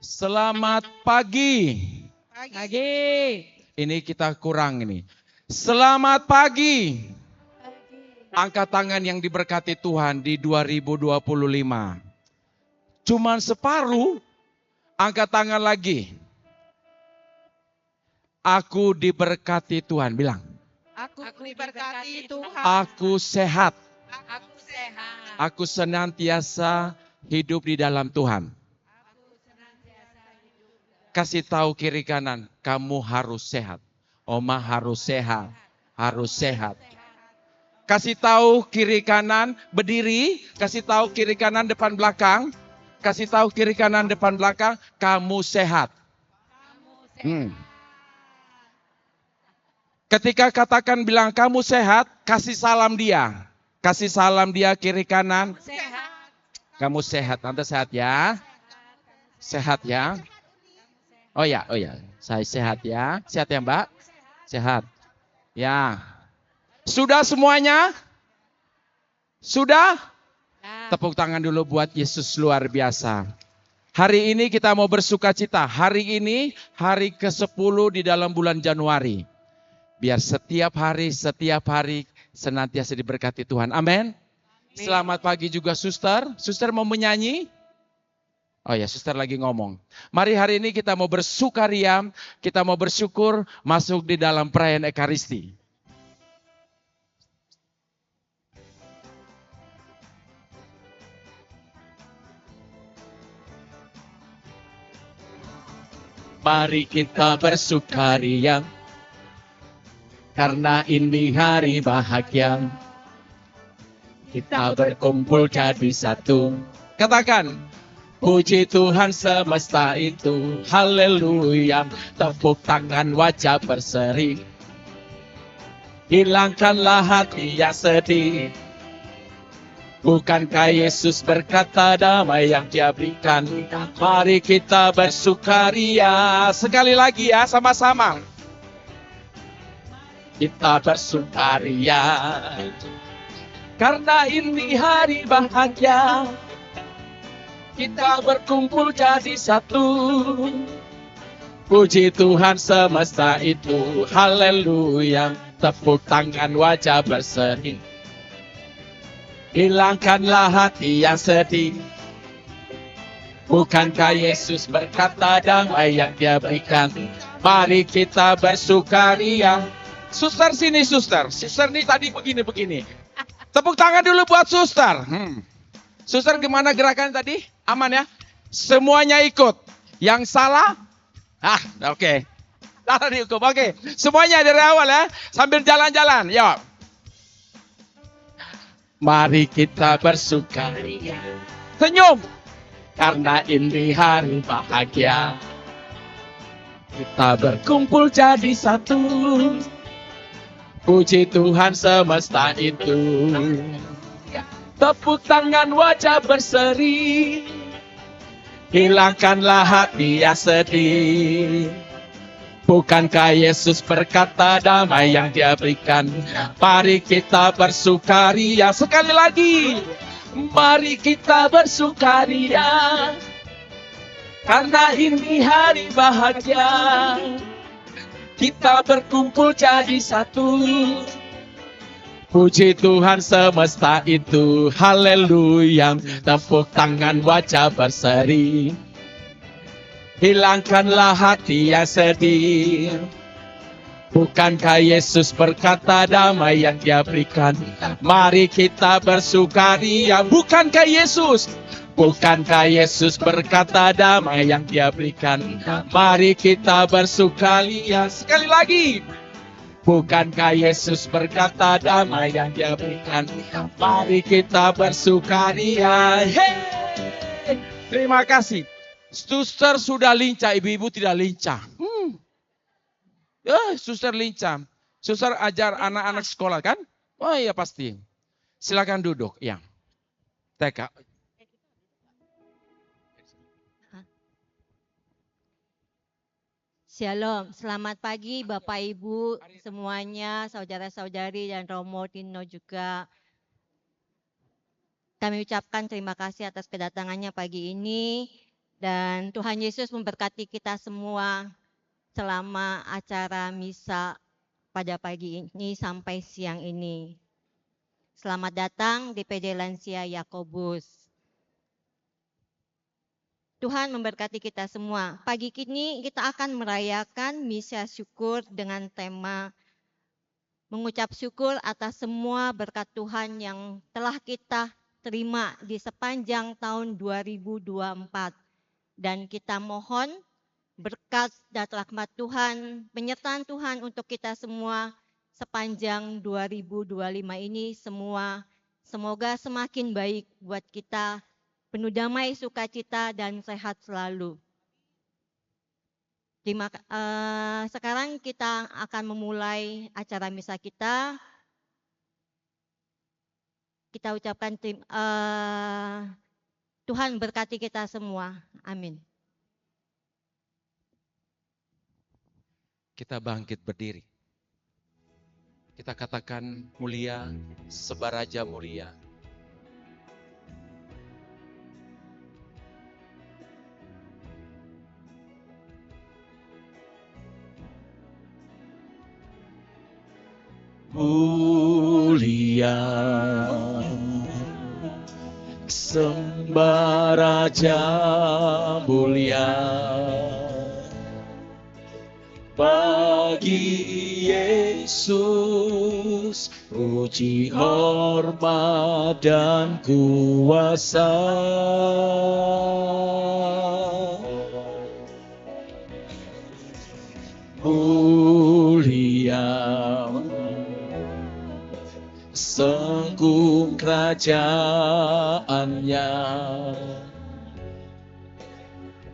Selamat pagi. Pagi. Ini kita kurang ini. Selamat pagi. Angkat tangan yang diberkati Tuhan di 2025. Cuman separuh. Angkat tangan lagi. Aku diberkati Tuhan. Bilang. Aku diberkati Tuhan. Aku sehat. Aku sehat. Aku senantiasa hidup di dalam Tuhan. Kasih tahu kiri kanan, kamu harus sehat. Oma harus sehat, harus sehat. Kasih tahu kiri kanan, berdiri. Kasih tahu kiri kanan, depan belakang. Kasih tahu kiri kanan, depan belakang, kamu sehat. Ketika katakan bilang kamu sehat, kasih salam dia. Kasih salam dia kiri kanan. Sehat. Kamu sehat, Tante sehat ya. Sehat ya. Oh ya, saya sehat ya. Sehat ya Mbak? Sehat. Ya. Sudah semuanya? Sudah? Tepuk tangan dulu buat Yesus luar biasa. Hari ini kita mau bersuka cita. Hari ini hari ke-10 di dalam bulan Januari. Biar setiap hari senantiasa diberkati Tuhan. Amin. Selamat pagi juga suster. Suster mau menyanyi? Oh ya, suster lagi ngomong. Mari hari ini kita mau bersukaria, kita mau bersyukur masuk di dalam perayaan Ekaristi. Mari kita bersukaria, karena ini hari bahagia. Kita berkumpul jadi satu. Katakan. Puji Tuhan semesta itu, haleluya, tepuk tangan wajah berseri. Hilangkanlah hati yang sedih. Bukankah Yesus berkata damai yang Dia berikan? Mari kita bersukaria. Sekali lagi ya, sama-sama. Kita bersukaria, karena ini hari bahagia. Kita berkumpul jadi satu. Puji Tuhan semesta itu, haleluya, tepuk tangan wajah berseri. Hilangkanlah hati yang sedih. Bukankah Yesus berkata damai yang Dia berikan? Mari kita bersukaria. Suster sini suster. Suster ini tadi begini. Tepuk tangan dulu buat suster. Suster gimana gerakan tadi? Aman ya? Semuanya ikut. Yang salah? Oke. Salah dihukum. Oke. Semuanya dari awal ya. Sambil jalan-jalan. Yuk. Mari kita bersukaria. Senyum. Karena ini hari bahagia. Kita berkumpul jadi satu. Puji Tuhan semesta itu. Tepuk tangan wajah berseri. Hilangkanlah hati yang sedih. Bukankah Yesus berkata damai yang Dia berikan? Mari kita bersukaria. Sekali lagi. Mari kita bersukaria. Karena ini hari bahagia. Kita berkumpul jadi satu. Puji Tuhan semesta itu, haleluya, tepuk tangan wajah berseri. Hilangkanlah hati yang sedih. Bukankah Yesus berkata damai yang Dia berikan? Mari kita bersukaria. Bukankah Yesus berkata damai yang Dia berikan? Mari kita bersukaria. Sekali lagi. Bukankah Yesus berkata damai yang Dia berikan? Mari kita bersukaria. Hey! Terima kasih. Suster sudah lincah, ibu-ibu tidak lincah. Suster lincah. Suster ajar anak-anak sekolah kan? Oh iya pasti. Silakan duduk. Ya. TK. Shalom, selamat pagi Bapak Ibu semuanya, saudara-saudari dan Romo Tino juga. Kami ucapkan terima kasih atas kedatangannya pagi ini. Dan Tuhan Yesus memberkati kita semua selama acara misa pada pagi ini sampai siang ini. Selamat datang di PD Lansia Yakobus. Tuhan memberkati kita semua. Pagi ini kita akan merayakan misa syukur dengan tema mengucap syukur atas semua berkat Tuhan yang telah kita terima di sepanjang tahun 2024. Dan kita mohon berkat dan rahmat Tuhan, penyertaan Tuhan untuk kita semua sepanjang 2025 ini semua. Semoga semakin baik buat kita, penuh damai, sukacita, dan sehat selalu. Sekarang kita akan memulai acara misa kita. Kita ucapkan Tuhan berkati kita semua. Amin. Kita bangkit berdiri. Kita katakan mulia, sebaraja mulia. Mulia, sembaraja mulia. Bagi Yesus, puji hormat dan kuasa. Mulia, senggung kerajaannya.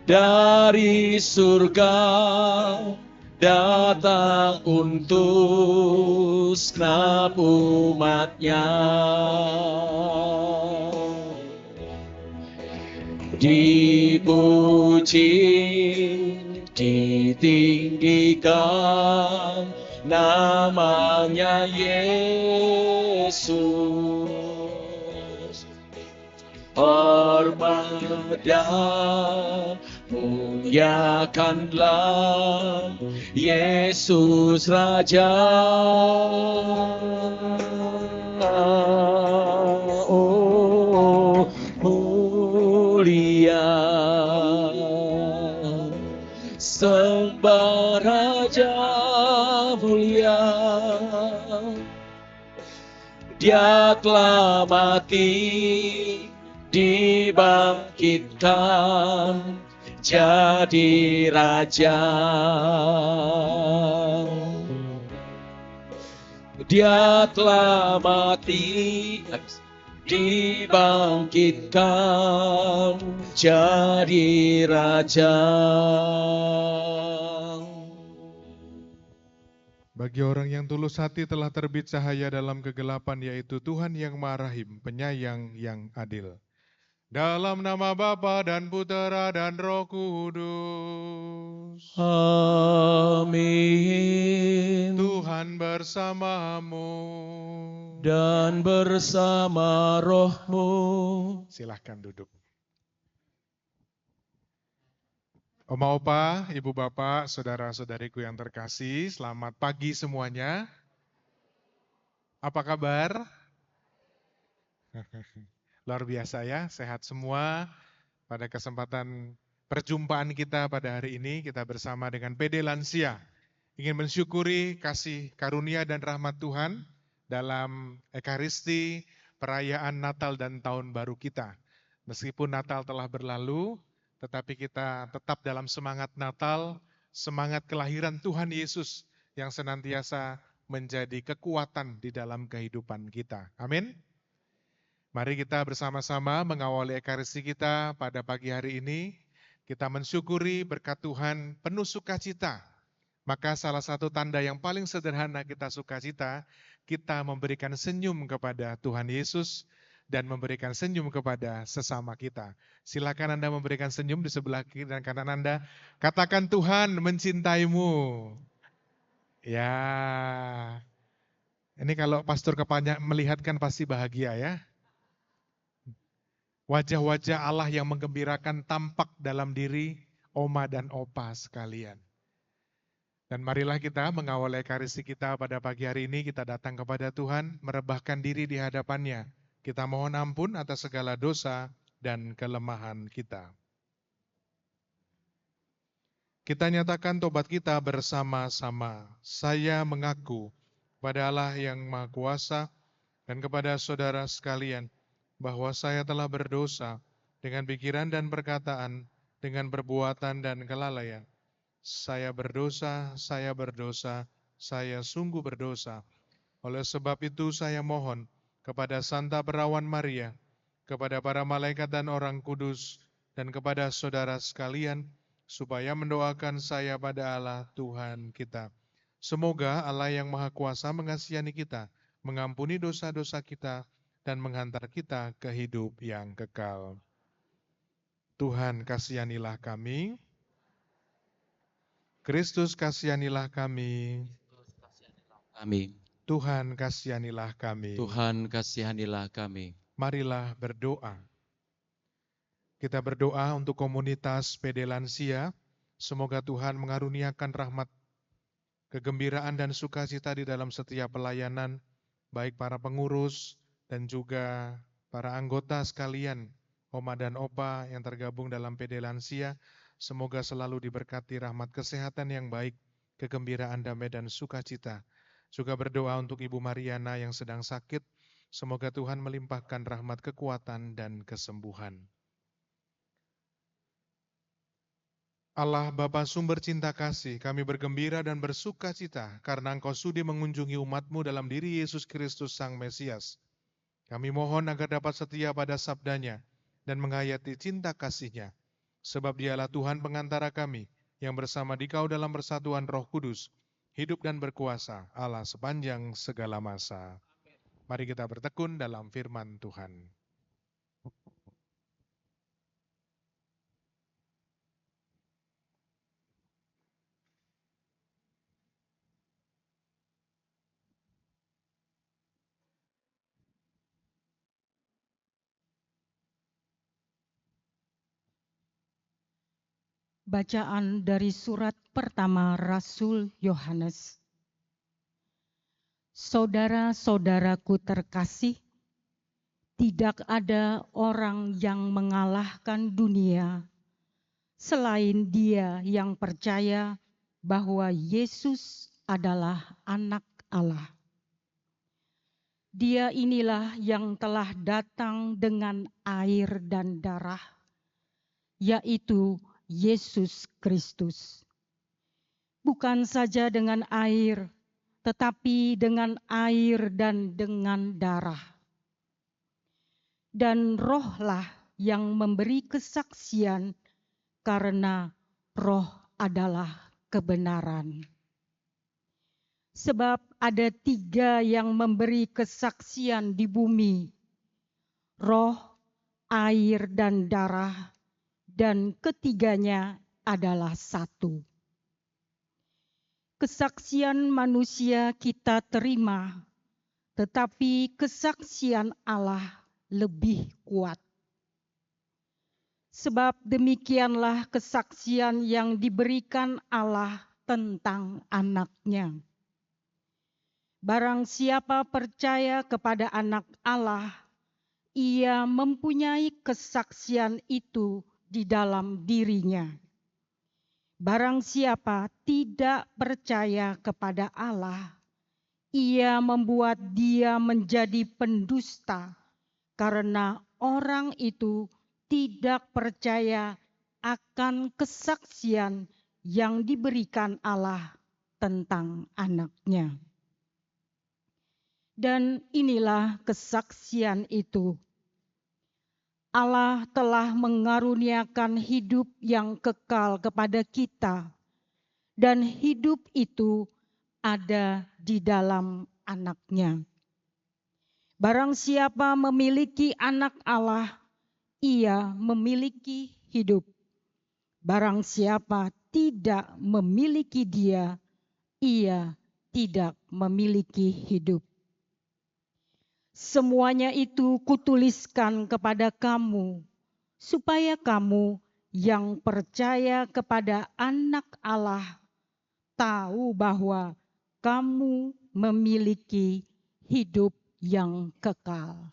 Dari surga datang untuk segenap umatnya. Dipuji, ditinggikan namanya Yesus. Hormat dan muliakanlah Yesus Raja. Oh, mulia, sembah Raja mulia. Dia telah mati, dibangkitkan jadi raja. Dia telah mati, dibangkitkan jadi raja. Bagi orang yang tulus hati telah terbit cahaya dalam kegelapan, yaitu Tuhan yang Maha Rahim, penyayang yang adil. Dalam nama Bapa dan Putera dan Roh Kudus. Amin. Tuhan bersamamu. Dan bersama rohmu. Silahkan duduk. Oma opa, ibu bapak, saudara-saudariku yang terkasih, selamat pagi semuanya. Apa kabar? Luar biasa ya, sehat semua. Pada kesempatan perjumpaan kita pada hari ini, kita bersama dengan PD Lansia ingin mensyukuri kasih karunia dan rahmat Tuhan dalam Ekaristi, perayaan Natal dan Tahun Baru kita. Meskipun Natal telah berlalu, tetapi kita tetap dalam semangat Natal, semangat kelahiran Tuhan Yesus yang senantiasa menjadi kekuatan di dalam kehidupan kita. Amin. Mari kita bersama-sama mengawali Ekaristi kita pada pagi hari ini. Kita mensyukuri berkat Tuhan penuh sukacita. Maka salah satu tanda yang paling sederhana kita sukacita, kita memberikan senyum kepada Tuhan Yesus dan memberikan senyum kepada sesama kita. Silakan Anda memberikan senyum di sebelah kiri dan kanan Anda. Katakan Tuhan mencintaimu. Ya, ini kalau pastor kepanya melihatkan pasti bahagia ya. Wajah-wajah Allah yang menggembirakan tampak dalam diri Oma dan Opa sekalian. Dan marilah kita mengawal ekaristi kita pada pagi hari ini, kita datang kepada Tuhan, merebahkan diri di hadapannya. Kita mohon ampun atas segala dosa dan kelemahan kita. Kita nyatakan tobat kita bersama-sama. Saya mengaku pada Allah yang Maha Kuasa dan kepada saudara sekalian bahwa saya telah berdosa dengan pikiran dan perkataan, dengan perbuatan dan kelalaian. Saya berdosa, saya sungguh berdosa. Oleh sebab itu saya mohon kepada Santa Perawan Maria, kepada para malaikat dan orang kudus, dan kepada saudara sekalian, supaya mendoakan saya pada Allah Tuhan kita. Semoga Allah yang Maha Kuasa mengasihani kita, mengampuni dosa-dosa kita, dan menghantar kita ke hidup yang kekal. Tuhan kasihanilah kami. Kristus kasihanilah kami. Amin. Tuhan kasihanilah kami. Tuhan kasihanilah kami. Marilah berdoa. Kita berdoa untuk komunitas PD Lansia. Semoga Tuhan mengaruniakan rahmat, kegembiraan dan sukacita di dalam setiap pelayanan, baik para pengurus dan juga para anggota sekalian, Oma dan Opa yang tergabung dalam PD Lansia. Semoga selalu diberkati rahmat kesehatan yang baik, kegembiraan, damai, dan sukacita. Juga berdoa untuk Ibu Mariana yang sedang sakit. Semoga Tuhan melimpahkan rahmat kekuatan dan kesembuhan. Allah Bapa sumber cinta kasih, kami bergembira dan bersukacita karena Engkau sudi mengunjungi umat-Mu dalam diri Yesus Kristus Sang Mesias. Kami mohon agar dapat setia pada sabdanya dan menghayati cinta kasih-Nya. Sebab Dialah Tuhan pengantara kami, yang bersama Dikau dalam persatuan Roh Kudus, hidup dan berkuasa Allah sepanjang segala masa. Mari kita bertekun dalam firman Tuhan. Bacaan dari surat pertama Rasul Yohanes. Saudara-saudaraku terkasih, tidak ada orang yang mengalahkan dunia selain dia yang percaya bahwa Yesus adalah Anak Allah. Dia inilah yang telah datang dengan air dan darah, yaitu Yesus Kristus. Bukan saja dengan air, tetapi dengan air dan dengan darah. Dan Rohlah yang memberi kesaksian, karena Roh adalah kebenaran. Sebab ada 3 yang memberi kesaksian di bumi, Roh, air, dan darah, dan ketiganya adalah satu. Kesaksian manusia kita terima, tetapi kesaksian Allah lebih kuat. Sebab demikianlah kesaksian yang diberikan Allah tentang Anak-Nya. Barang siapa percaya kepada Anak Allah, ia mempunyai kesaksian itu di dalam dirinya. Barang siapa tidak percaya kepada Allah, ia membuat dia menjadi pendusta, karena orang itu tidak percaya akan kesaksian yang diberikan Allah tentang Anak-Nya. Dan inilah kesaksian itu. Allah telah mengaruniakan hidup yang kekal kepada kita, dan hidup itu ada di dalam Anak-Nya. Barang siapa memiliki Anak Allah, ia memiliki hidup. Barang siapa tidak memiliki Dia, ia tidak memiliki hidup. Semuanya itu kutuliskan kepada kamu, supaya kamu yang percaya kepada Anak Allah tahu bahwa kamu memiliki hidup yang kekal.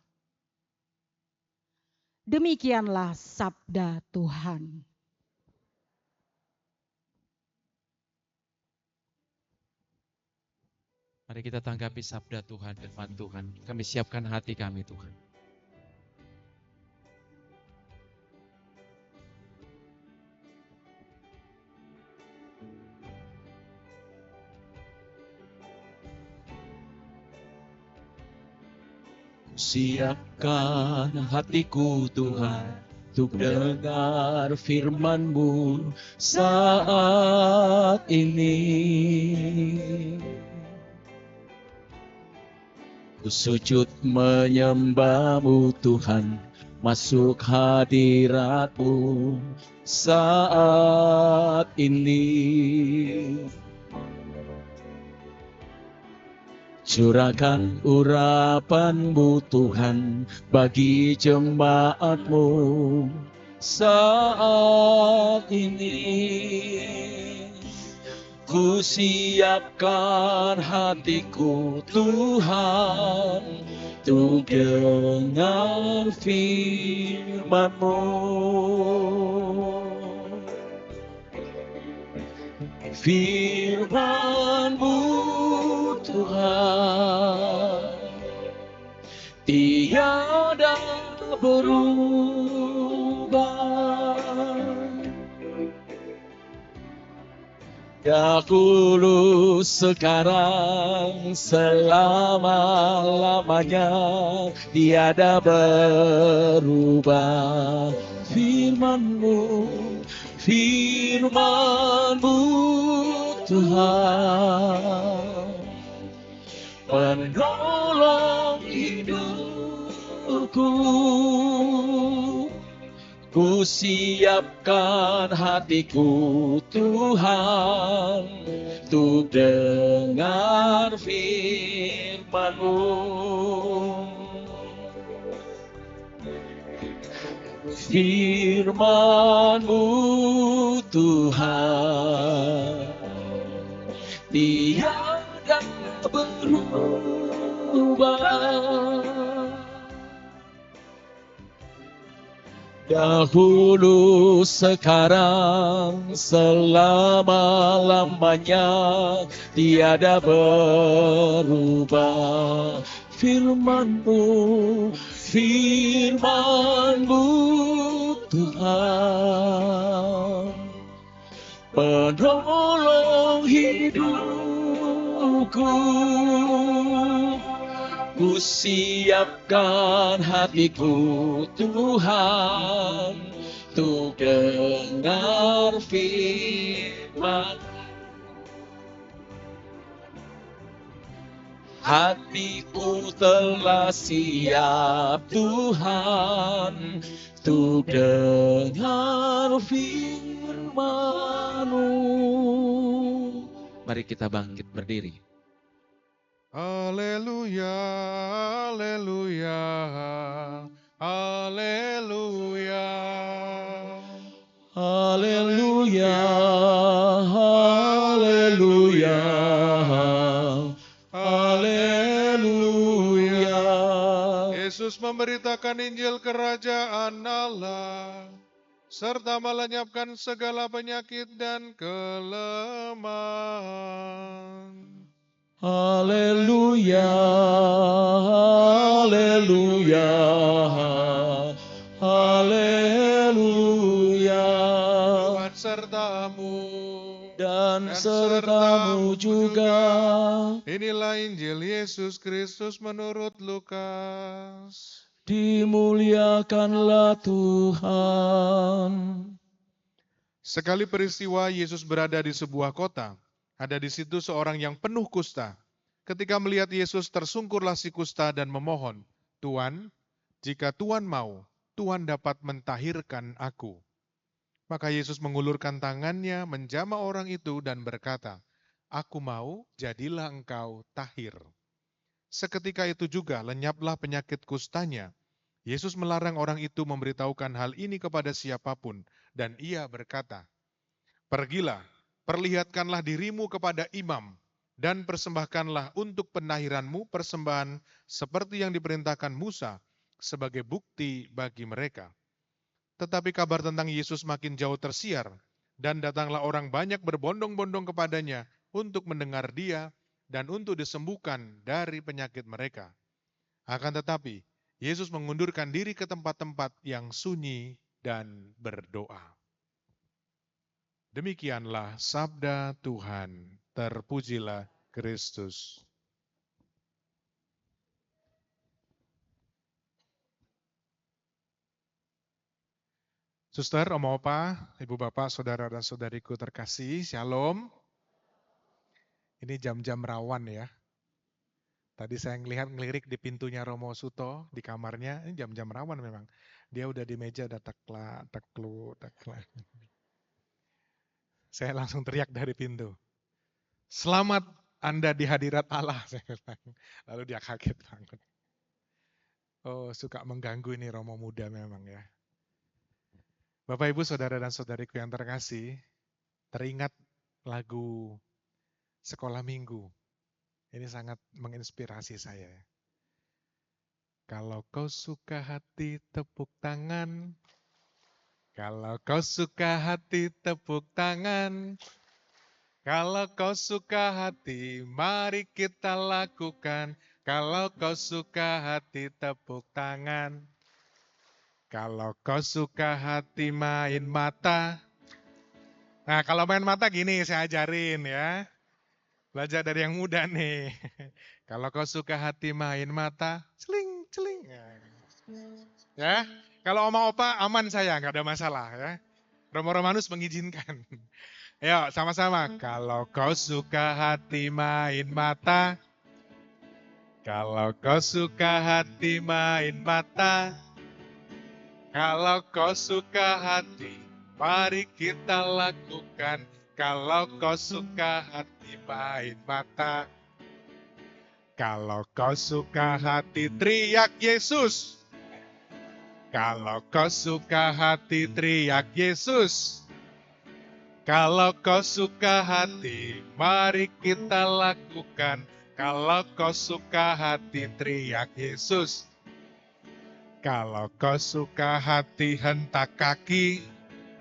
Demikianlah sabda Tuhan. Mari kita tanggapi sabda Tuhan, firman Tuhan. Kami siapkan hati kami, Tuhan. Siapkan hatiku Tuhan, untuk dengar firman-Mu saat ini. Ku sujud menyembah-Mu Tuhan, masuk hadirat-Mu saat ini. Curahkan urapan-Mu Tuhan bagi jemaat-Mu saat ini. Ku siapkan hatiku Tuhan, untuk dengar firman-Mu. Firman-Mu Tuhan tiada berubah. Dahulu, sekarang, selama-lamanya tiada berubah. Firman-Mu, firman-Mu Tuhan, penolong hidupku. Ku siapkan hatiku Tuhan, untuk dengar firman-Mu. Firman-Mu Tuhan tiada berubah. Dahulu, sekarang, selama-lamanya tiada berubah. Firman-Mu, firman-Mu Tuhan, penolong hidupku. Ku siapkan hatiku Tuhan, untuk dengar firman. Hatiku telah siap Tuhan, untuk dengar firman-Mu. Mari kita bangkit berdiri. Haleluya, haleluya, haleluya. Haleluya, haleluya, haleluya. Yesus memberitakan Injil Kerajaan Allah, serta melenyapkan segala penyakit dan kelemahan. Haleluya, haleluya, haleluya. Tuhan sertamu Dan sertamu juga. Inilah Injil Yesus Kristus menurut Lukas. Dimuliakanlah Tuhan. Sekali peristiwa Yesus berada di sebuah kota. Ada di situ seorang yang penuh kusta. Ketika melihat Yesus, tersungkurlah si kusta dan memohon, "Tuan, jika Tuan mau, Tuan dapat mentahirkan aku." Maka Yesus mengulurkan tangannya, menjamah orang itu dan berkata, "Aku mau, jadilah engkau tahir." Seketika itu juga lenyaplah penyakit kustanya. Yesus melarang orang itu memberitahukan hal ini kepada siapapun, dan ia berkata, "Pergilah, perlihatkanlah dirimu kepada imam, dan persembahkanlah untuk penahiranmu persembahan seperti yang diperintahkan Musa sebagai bukti bagi mereka." Tetapi kabar tentang Yesus makin jauh tersiar, dan datanglah orang banyak berbondong-bondong kepadanya untuk mendengar dia dan untuk disembuhkan dari penyakit mereka. Akan tetapi, Yesus mengundurkan diri ke tempat-tempat yang sunyi dan berdoa. Demikianlah sabda Tuhan. Terpujilah Kristus. Suster, Om Opa, Ibu Bapak, Saudara dan Saudariku terkasih, Shalom. Ini jam-jam rawan ya. Tadi saya ngelirik di pintunya Romo Suto di kamarnya, ini jam-jam rawan memang. Dia udah di meja, udah tekla. Saya langsung teriak dari pintu. "Selamat Anda di hadirat Allah." Saya bilang. Lalu dia kaget banget. Oh, suka mengganggu ini Romo muda memang ya. Bapak, Ibu, Saudara dan Saudariku yang terkasih, teringat lagu Sekolah Minggu. Ini sangat menginspirasi saya. Kalau kau suka hati, tepuk tangan. Kalau kau suka hati, tepuk tangan. Kalau kau suka hati, mari kita lakukan. Kalau kau suka hati, tepuk tangan. Kalau kau suka hati, main mata. Nah, kalau main mata gini saya ajarin ya. Belajar dari yang muda nih. Kalau kau suka hati, main mata, celing, celing. Ya, kalau oma opa aman saya, nggak ada masalah ya. Romo Romanus mengizinkan. Ayo sama-sama. Kalau kau suka hati, main mata. Kalau kau suka hati, main mata. Kalau kau suka hati, mari kita lakukan. Kalau kau suka hati, main mata. Kalau kau suka hati, teriak Yesus. Kalau kau suka hati, teriak Yesus. Kalau kau suka hati, mari kita lakukan. Kalau kau suka hati, teriak Yesus. Kalau kau suka hati, hentak kaki.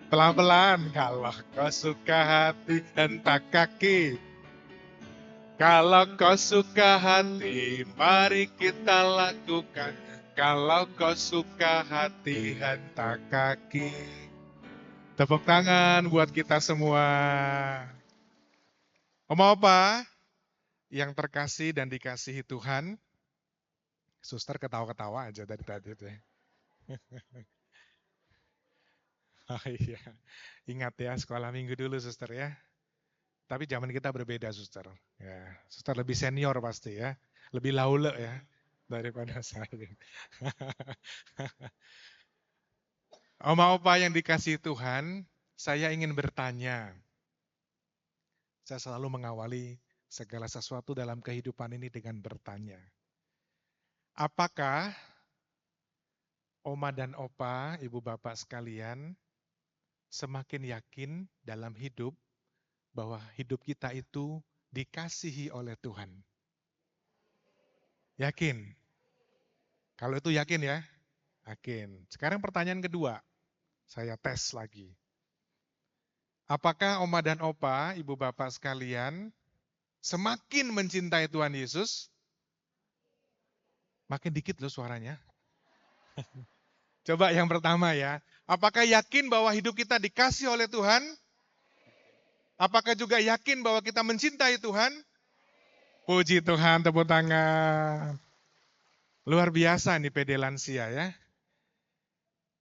Pelan-pelan. Kalau kau suka hati, hentak kaki. Kalau kau suka hati, mari kita lakukan. Kalau kau suka hati, hentak kaki. Tepuk tangan buat kita semua. Oma opa yang terkasih dan dikasihi Tuhan. Suster ketawa-ketawa aja dari tadi. Oh iya, ingat ya sekolah minggu dulu suster ya. Tapi zaman kita berbeda suster. Ya, suster lebih senior pasti ya, lebih laule ya daripada saya. Oma opa yang dikasihi Tuhan, saya ingin bertanya. Saya selalu mengawali segala sesuatu dalam kehidupan ini dengan bertanya. Apakah oma dan opa, ibu bapak sekalian, semakin yakin dalam hidup bahwa hidup kita itu dikasihi oleh Tuhan? Yakin? Kalau itu yakin ya? Yakin. Sekarang pertanyaan kedua, saya tes lagi. Apakah oma dan opa, ibu bapak sekalian, semakin mencintai Tuhan Yesus? Makin dikit loh suaranya. Coba yang pertama ya. Apakah yakin bahwa hidup kita dikasih oleh Tuhan? Apakah juga yakin bahwa kita mencintai Tuhan? Puji Tuhan, tepuk tangan. Luar biasa nih PD Lansia ya.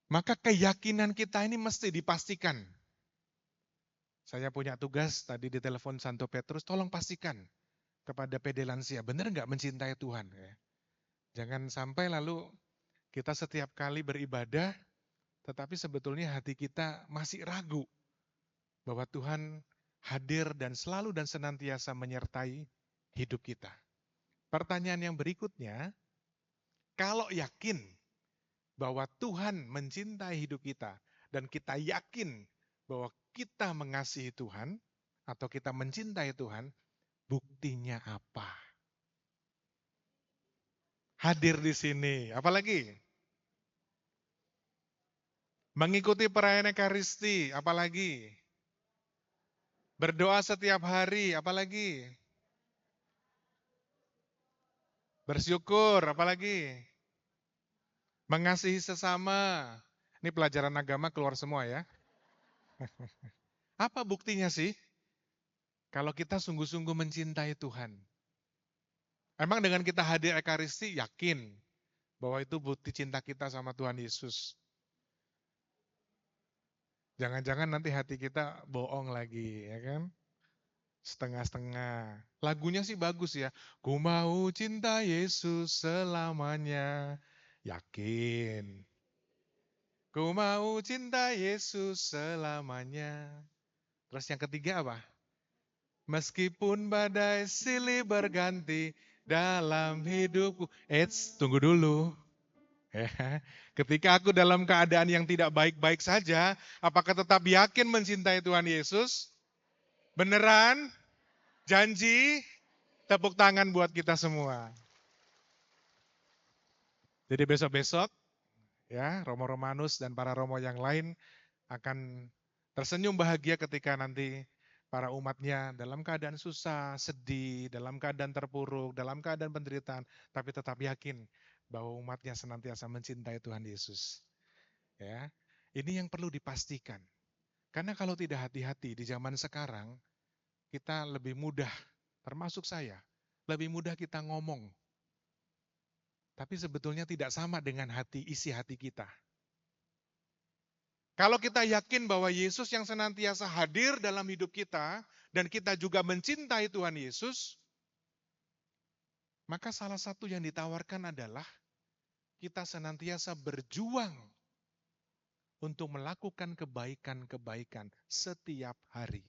Maka keyakinan kita ini mesti dipastikan. Saya punya tugas tadi di telepon Santo Petrus, tolong pastikan kepada PD Lansia, benar nggak mencintai Tuhan? Ya. Jangan sampai lalu kita setiap kali beribadah, tetapi sebetulnya hati kita masih ragu bahwa Tuhan hadir dan selalu dan senantiasa menyertai hidup kita. Pertanyaan yang berikutnya, kalau yakin bahwa Tuhan mencintai hidup kita dan kita yakin bahwa kita mengasihi Tuhan atau kita mencintai Tuhan, buktinya apa? Hadir di sini, apalagi? Mengikuti perayaan Ekaristi, apalagi? Berdoa setiap hari, apalagi? Bersyukur, apalagi? Mengasihi sesama. Ini pelajaran agama keluar semua ya. Apa buktinya sih? Kalau kita sungguh-sungguh mencintai Tuhan. Emang dengan kita hadir Ekaristi, yakin bahwa itu bukti cinta kita sama Tuhan Yesus. Jangan-jangan nanti hati kita bohong lagi, ya kan? Setengah-setengah. Lagunya sih bagus ya. Ku mau cinta Yesus selamanya. Yakin. Ku mau cinta Yesus selamanya. Terus yang ketiga apa? Meskipun badai silih berganti dalam hidupku. Tunggu dulu. Ya. Ketika aku dalam keadaan yang tidak baik-baik saja, apakah tetap yakin mencintai Tuhan Yesus? Beneran? Janji? Tepuk tangan buat kita semua. Jadi besok-besok, ya, Romo Romanus dan para Romo yang lain akan tersenyum bahagia ketika nanti para umatnya dalam keadaan susah, sedih, dalam keadaan terpuruk, dalam keadaan penderitaan, tapi tetap yakin bahwa umatnya senantiasa mencintai Tuhan Yesus. Ya, ini yang perlu dipastikan. Karena kalau tidak hati-hati di zaman sekarang, kita lebih mudah, termasuk saya, lebih mudah kita ngomong. Tapi sebetulnya tidak sama dengan isi hati kita. Kalau kita yakin bahwa Yesus yang senantiasa hadir dalam hidup kita, dan kita juga mencintai Tuhan Yesus, maka salah satu yang ditawarkan adalah kita senantiasa berjuang untuk melakukan kebaikan-kebaikan setiap hari.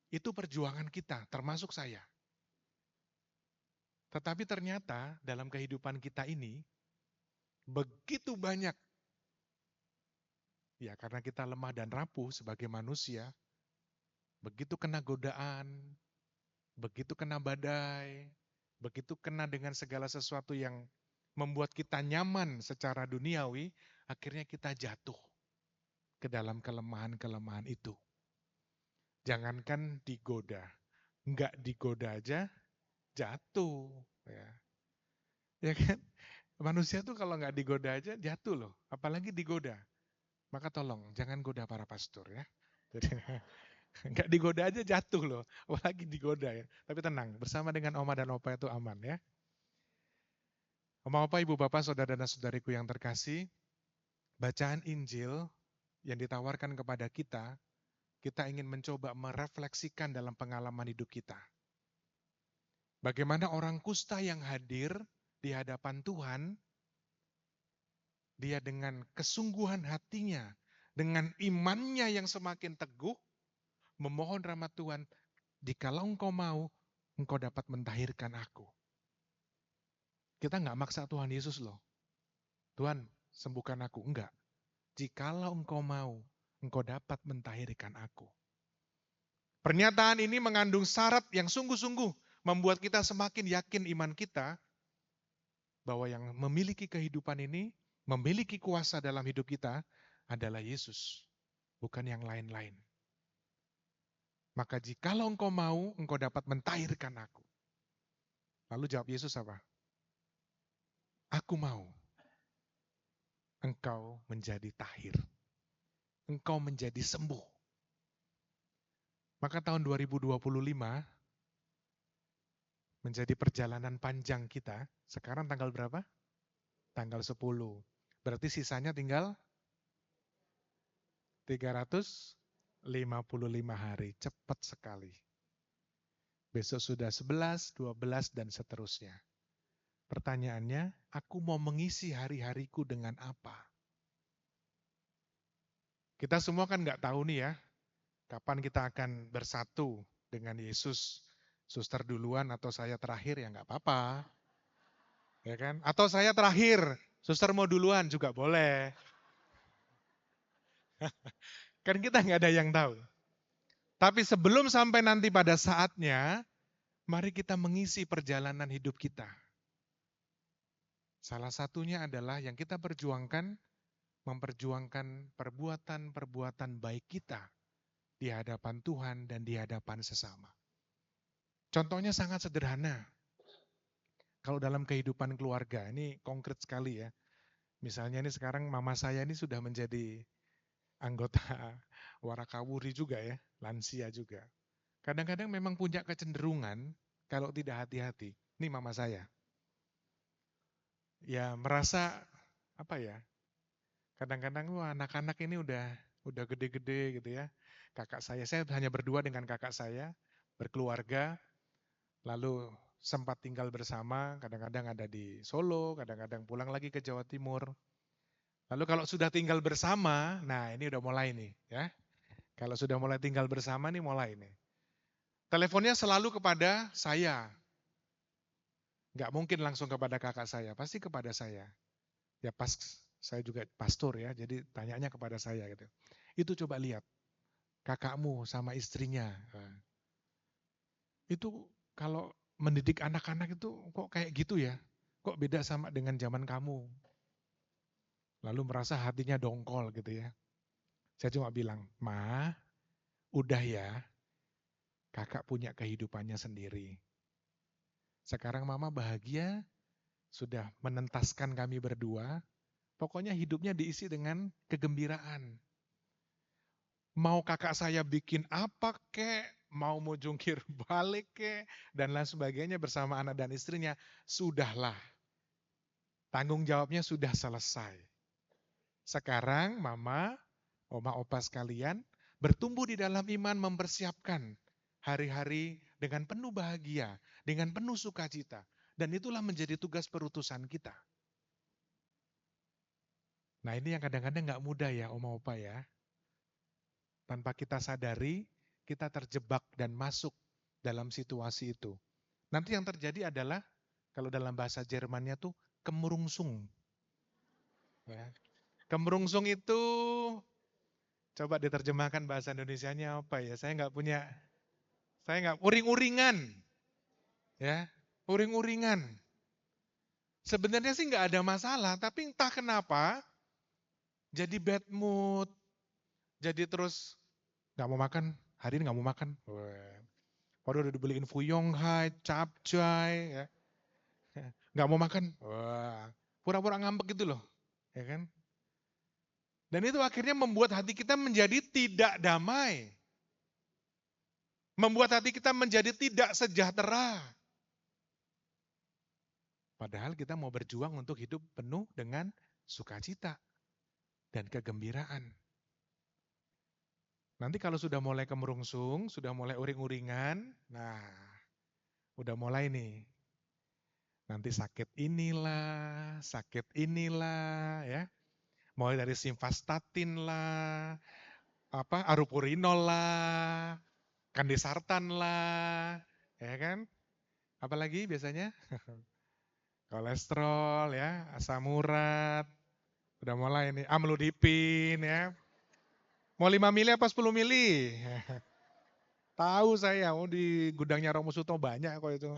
Itu perjuangan kita, termasuk saya. Tetapi ternyata dalam kehidupan kita ini, begitu banyak, ya karena kita lemah dan rapuh sebagai manusia, begitu kena godaan, begitu kena badai, begitu kena dengan segala sesuatu yang membuat kita nyaman secara duniawi, akhirnya kita jatuh ke dalam kelemahan-kelemahan itu. Jangankan digoda, enggak digoda aja jatuh. Ya kan? Manusia tuh kalau nggak digoda aja jatuh loh, apalagi digoda. Maka tolong jangan goda para pastor ya. Jadi nggak digoda aja jatuh loh, apalagi digoda ya. Tapi tenang, bersama dengan oma dan opa itu aman ya. Oma, opa, ibu, bapak, saudara dan saudariku yang terkasih, bacaan Injil yang ditawarkan kepada kita ingin mencoba merefleksikan dalam pengalaman hidup kita. Bagaimana orang kusta yang hadir di hadapan Tuhan, dia dengan kesungguhan hatinya, dengan imannya yang semakin teguh, memohon rahmat Tuhan, jikalau engkau mau, engkau dapat mentahirkan aku. Kita nggak maksa Tuhan Yesus loh. Tuhan, sembuhkan aku. Enggak. Jikalau engkau mau, engkau dapat mentahirkan aku. Pernyataan ini mengandung syarat yang sungguh-sungguh membuat kita semakin yakin iman kita bahwa yang memiliki kehidupan ini, memiliki kuasa dalam hidup kita adalah Yesus, bukan yang lain-lain. Maka jikalau engkau mau, engkau dapat mentahirkan aku. Lalu jawab Yesus apa? Aku mau. Engkau menjadi tahir. Engkau menjadi sembuh. Maka tahun 2025 menjadi perjalanan panjang kita. Sekarang tanggal berapa? Tanggal 10. Berarti sisanya tinggal 355 hari. Cepat sekali. Besok sudah 11, 12, dan seterusnya. Pertanyaannya, aku mau mengisi hari-hariku dengan apa? Kita semua kan nggak tahu nih ya, kapan kita akan bersatu dengan Yesus Suster duluan atau saya terakhir ya nggak apa-apa. Ya kan? Atau saya terakhir, suster mau duluan juga boleh. Kan kita nggak ada yang tahu. Tapi sebelum sampai nanti pada saatnya, mari kita mengisi perjalanan hidup kita. Salah satunya adalah yang kita perjuangkan, memperjuangkan perbuatan-perbuatan baik kita di hadapan Tuhan dan di hadapan sesama. Contohnya sangat sederhana. Kalau dalam kehidupan keluarga, ini konkret sekali ya. Misalnya ini sekarang mama saya ini sudah menjadi anggota Warakawuri juga ya, lansia juga. Kadang-kadang memang punya kecenderungan kalau tidak hati-hati. Ini mama saya. Ya merasa apa ya? Kadang-kadang wah anak-anak ini udah gede-gede gitu ya. Kakak saya hanya berdua dengan kakak saya, berkeluarga, lalu sempat tinggal bersama, kadang-kadang ada di Solo, kadang-kadang pulang lagi ke Jawa Timur. Lalu kalau sudah tinggal bersama, nah ini udah mulai nih ya. Kalau sudah mulai tinggal bersama nih mulai nih. Teleponnya selalu kepada saya. Nggak mungkin langsung kepada kakak saya, pasti kepada saya. Ya pas saya juga pastor ya, jadi tanyanya kepada saya gitu. Itu coba lihat, kakakmu sama istrinya. Itu kalau mendidik anak-anak itu kok kayak gitu ya? Kok beda sama dengan zaman kamu? Lalu merasa hatinya dongkol gitu ya. Saya cuma bilang, Ma, udah ya, kakak punya kehidupannya sendiri. Sekarang mama bahagia, sudah menentaskan kami berdua, pokoknya hidupnya diisi dengan kegembiraan. Mau kakak saya bikin apa kek, mau jungkir balik kek, dan lain sebagainya bersama anak dan istrinya, sudahlah. Tanggung jawabnya sudah selesai. Sekarang mama, oma opa sekalian, bertumbuh di dalam iman mempersiapkan hari-hari dengan penuh bahagia, dengan penuh sukacita. Dan itulah menjadi tugas perutusan kita. Nah ini yang kadang-kadang gak mudah ya oma opa ya. Tanpa kita sadari, kita terjebak dan masuk dalam situasi itu. Nanti yang terjadi adalah, kalau dalam bahasa Jermannya tuh, kemurungsung. Ya. Kemurungsung itu, coba diterjemahkan bahasa Indonesianya apa ya? Saya nggak, uring-uringan. Ya, uring-uringan. Sebenarnya sih nggak ada masalah, tapi entah kenapa, jadi bad mood, jadi terus nggak mau makan, hari ini nggak mau makan. Padahal udah dibeliin fuyong hai, capcay, ya. Nggak mau makan, wah, pura-pura ngambek gitu loh, ya kan? Dan itu akhirnya membuat hati kita menjadi tidak damai. Membuat hati kita menjadi tidak sejahtera. Padahal kita mau berjuang untuk hidup penuh dengan sukacita dan kegembiraan. Nanti kalau sudah mulai kemerungsung, sudah mulai uring-uringan, nah udah mulai nih. Nanti sakit inilah, ya. Mulai dari simvastatin lah, arupurinol lah, kandesartan lah, ya kan? Apalagi biasanya? Kolesterol ya, asam urat, udah mulai nih, amlodipin ya. Mau 5 mili apa 10 mili? Tahu saya, di gudangnya Romo Suto banyak kok itu.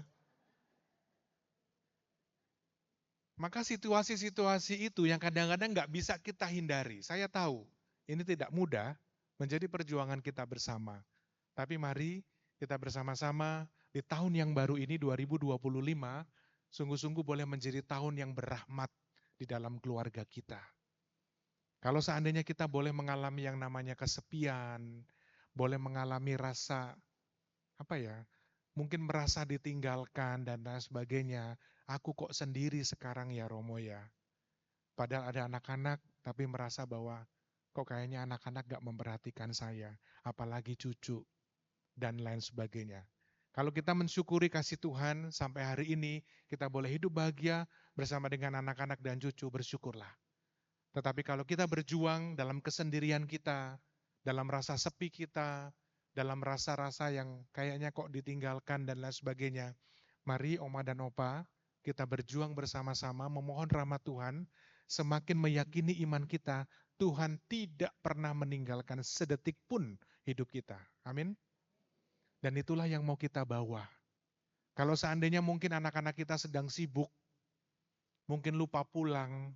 Maka situasi-situasi itu yang kadang-kadang nggak bisa kita hindari. Saya tahu ini tidak mudah menjadi perjuangan kita bersama. Tapi mari kita bersama-sama di tahun yang baru ini 2025, sungguh-sungguh boleh menjadi tahun yang berrahmat di dalam keluarga kita. Kalau seandainya kita boleh mengalami yang namanya kesepian, boleh mengalami rasa, mungkin merasa ditinggalkan dan lain sebagainya. Aku kok sendiri sekarang ya Romo ya. Padahal ada anak-anak tapi merasa bahwa kok kayaknya anak-anak gak memperhatikan saya. Apalagi cucu dan lain sebagainya. Kalau kita mensyukuri kasih Tuhan sampai hari ini kita boleh hidup bahagia bersama dengan anak-anak dan cucu, bersyukurlah. Tetapi kalau kita berjuang dalam kesendirian kita, dalam rasa sepi kita, dalam rasa-rasa yang kayaknya kok ditinggalkan dan lain sebagainya. Mari Oma dan Opa, kita berjuang bersama-sama memohon rahmat Tuhan, semakin meyakini iman kita, Tuhan tidak pernah meninggalkan sedetik pun hidup kita. Amin. Dan itulah yang mau kita bawa. Kalau seandainya mungkin anak-anak kita sedang sibuk, mungkin lupa pulang,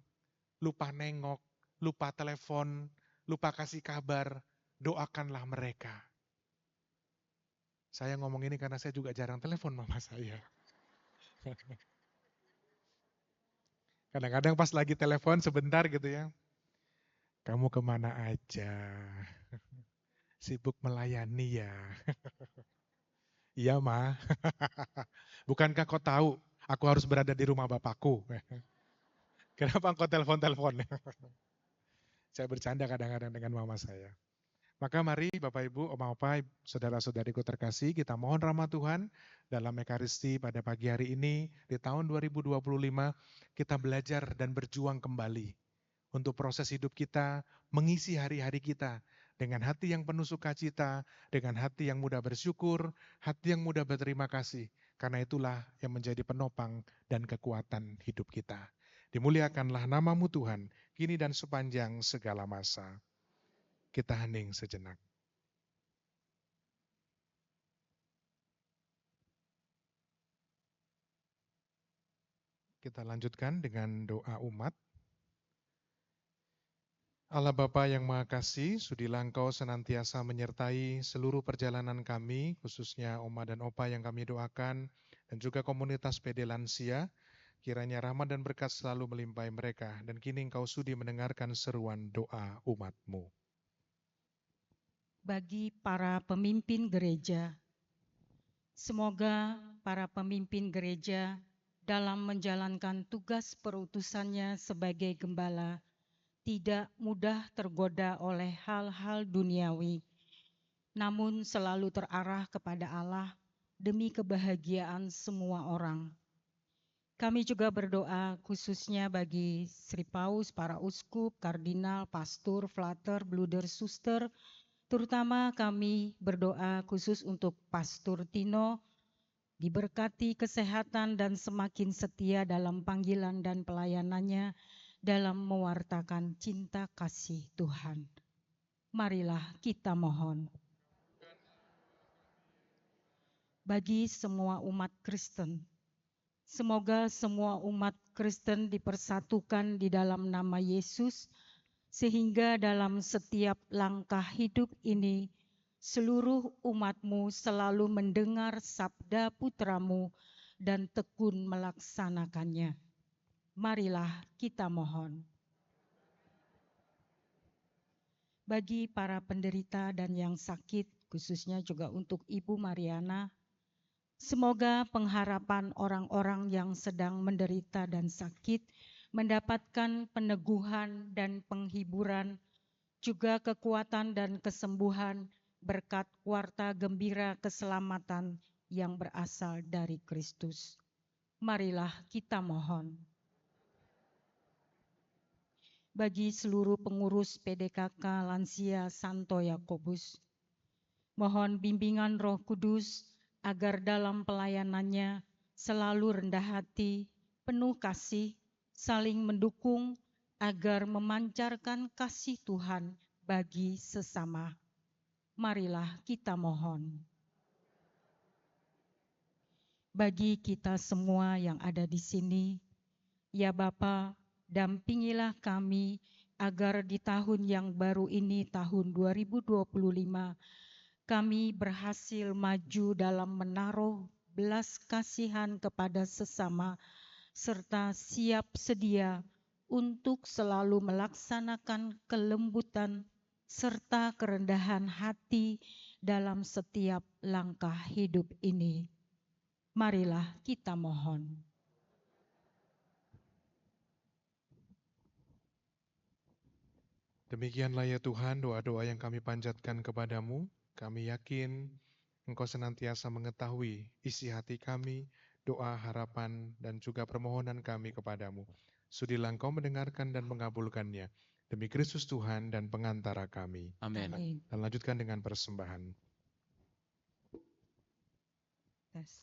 lupa nengok, lupa telepon, lupa kasih kabar, doakanlah mereka. Saya ngomong ini karena saya juga jarang telepon mama saya. Kadang-kadang pas lagi telepon sebentar gitu ya. Kamu kemana aja? Sibuk melayani ya? Iya Ma. Bukankah kau tahu aku harus berada di rumah bapakku? Kenapa engkau telepon-telepon? Saya bercanda kadang-kadang dengan mama saya. Maka mari Bapak Ibu, Oma Opa, saudara-saudariku terkasih, kita mohon rahmat Tuhan dalam Ekaristi pada pagi hari ini di tahun 2025 kita belajar dan berjuang kembali untuk proses hidup kita, mengisi hari-hari kita dengan hati yang penuh sukacita, dengan hati yang mudah bersyukur, hati yang mudah berterima kasih. Karena itulah yang menjadi penopang dan kekuatan hidup kita. Dimuliakanlah namamu Tuhan, kini dan sepanjang segala masa. Kita hening sejenak. Kita lanjutkan dengan doa umat. Allah Bapa yang Maha Kasih, sudilah Engkau senantiasa menyertai seluruh perjalanan kami, khususnya Oma dan Opa yang kami doakan, dan juga komunitas PD Lansia. Kiranya rahmat dan berkat selalu melimpahi mereka, dan kini Engkau sudi mendengarkan seruan doa umat-Mu. Bagi para pemimpin gereja, semoga para pemimpin gereja dalam menjalankan tugas perutusannya sebagai gembala tidak mudah tergoda oleh hal-hal duniawi, namun selalu terarah kepada Allah demi kebahagiaan semua orang. Kami juga berdoa khususnya bagi Sri Paus, para uskup, kardinal, pastor, flater, bluder, suster, terutama kami berdoa khusus untuk Pastor Tino, diberkati kesehatan dan semakin setia dalam panggilan dan pelayanannya dalam mewartakan cinta kasih Tuhan. Marilah kita mohon. Bagi semua umat Kristen, semoga semua umat Kristen dipersatukan di dalam nama Yesus, sehingga dalam setiap langkah hidup ini, seluruh umat-Mu selalu mendengar sabda putra-Mu dan tekun melaksanakannya. Marilah kita mohon. Bagi para penderita dan yang sakit, khususnya juga untuk Ibu Mariana, semoga pengharapan orang-orang yang sedang menderita dan sakit mendapatkan peneguhan dan penghiburan, juga kekuatan dan kesembuhan berkat warta gembira keselamatan yang berasal dari Kristus. Marilah kita mohon. Bagi seluruh pengurus PDKK Lansia Santo Yakobus, mohon bimbingan Roh Kudus agar dalam pelayanannya selalu rendah hati, penuh kasih, saling mendukung agar memancarkan kasih Tuhan bagi sesama. Marilah kita mohon. Bagi kita semua yang ada di sini, ya Bapa, dampingilah kami agar di tahun yang baru ini, tahun 2025, kami berhasil maju dalam menaruh belas kasihan kepada sesama, serta siap sedia untuk selalu melaksanakan kelembutan serta kerendahan hati dalam setiap langkah hidup ini. Marilah kita mohon. Demikianlah ya Tuhan doa-doa yang kami panjatkan kepadamu. Kami yakin Engkau senantiasa mengetahui isi hati kami, doa, harapan, dan juga permohonan kami kepadamu. Sudilah Engkau mendengarkan dan mengabulkannya. Demi Kristus Tuhan dan pengantara kami. Amin. Amin. Dan lanjutkan dengan persembahan. Yesus.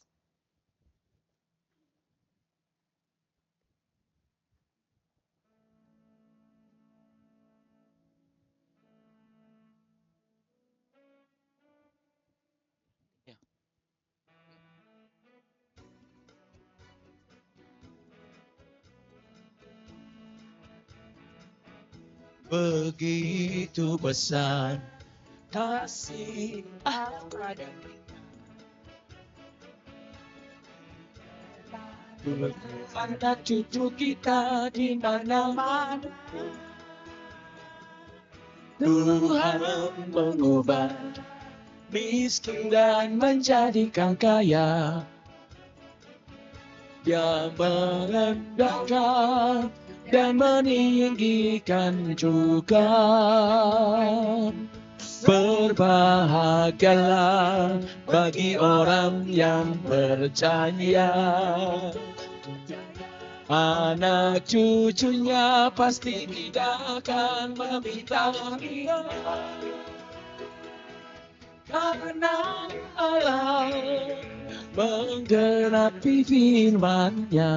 Begitu besar kasih Allah pada kita. Anak cucu kita di mana-mana. Tuhan mengubah miskin dan menjadikan kaya. Dia merendahkan dan meninggikan juga. Berbahagialah bagi orang yang percaya. Anak cucunya pasti tidak akan meminta dia. Karena Allah menggenapi firman-Nya.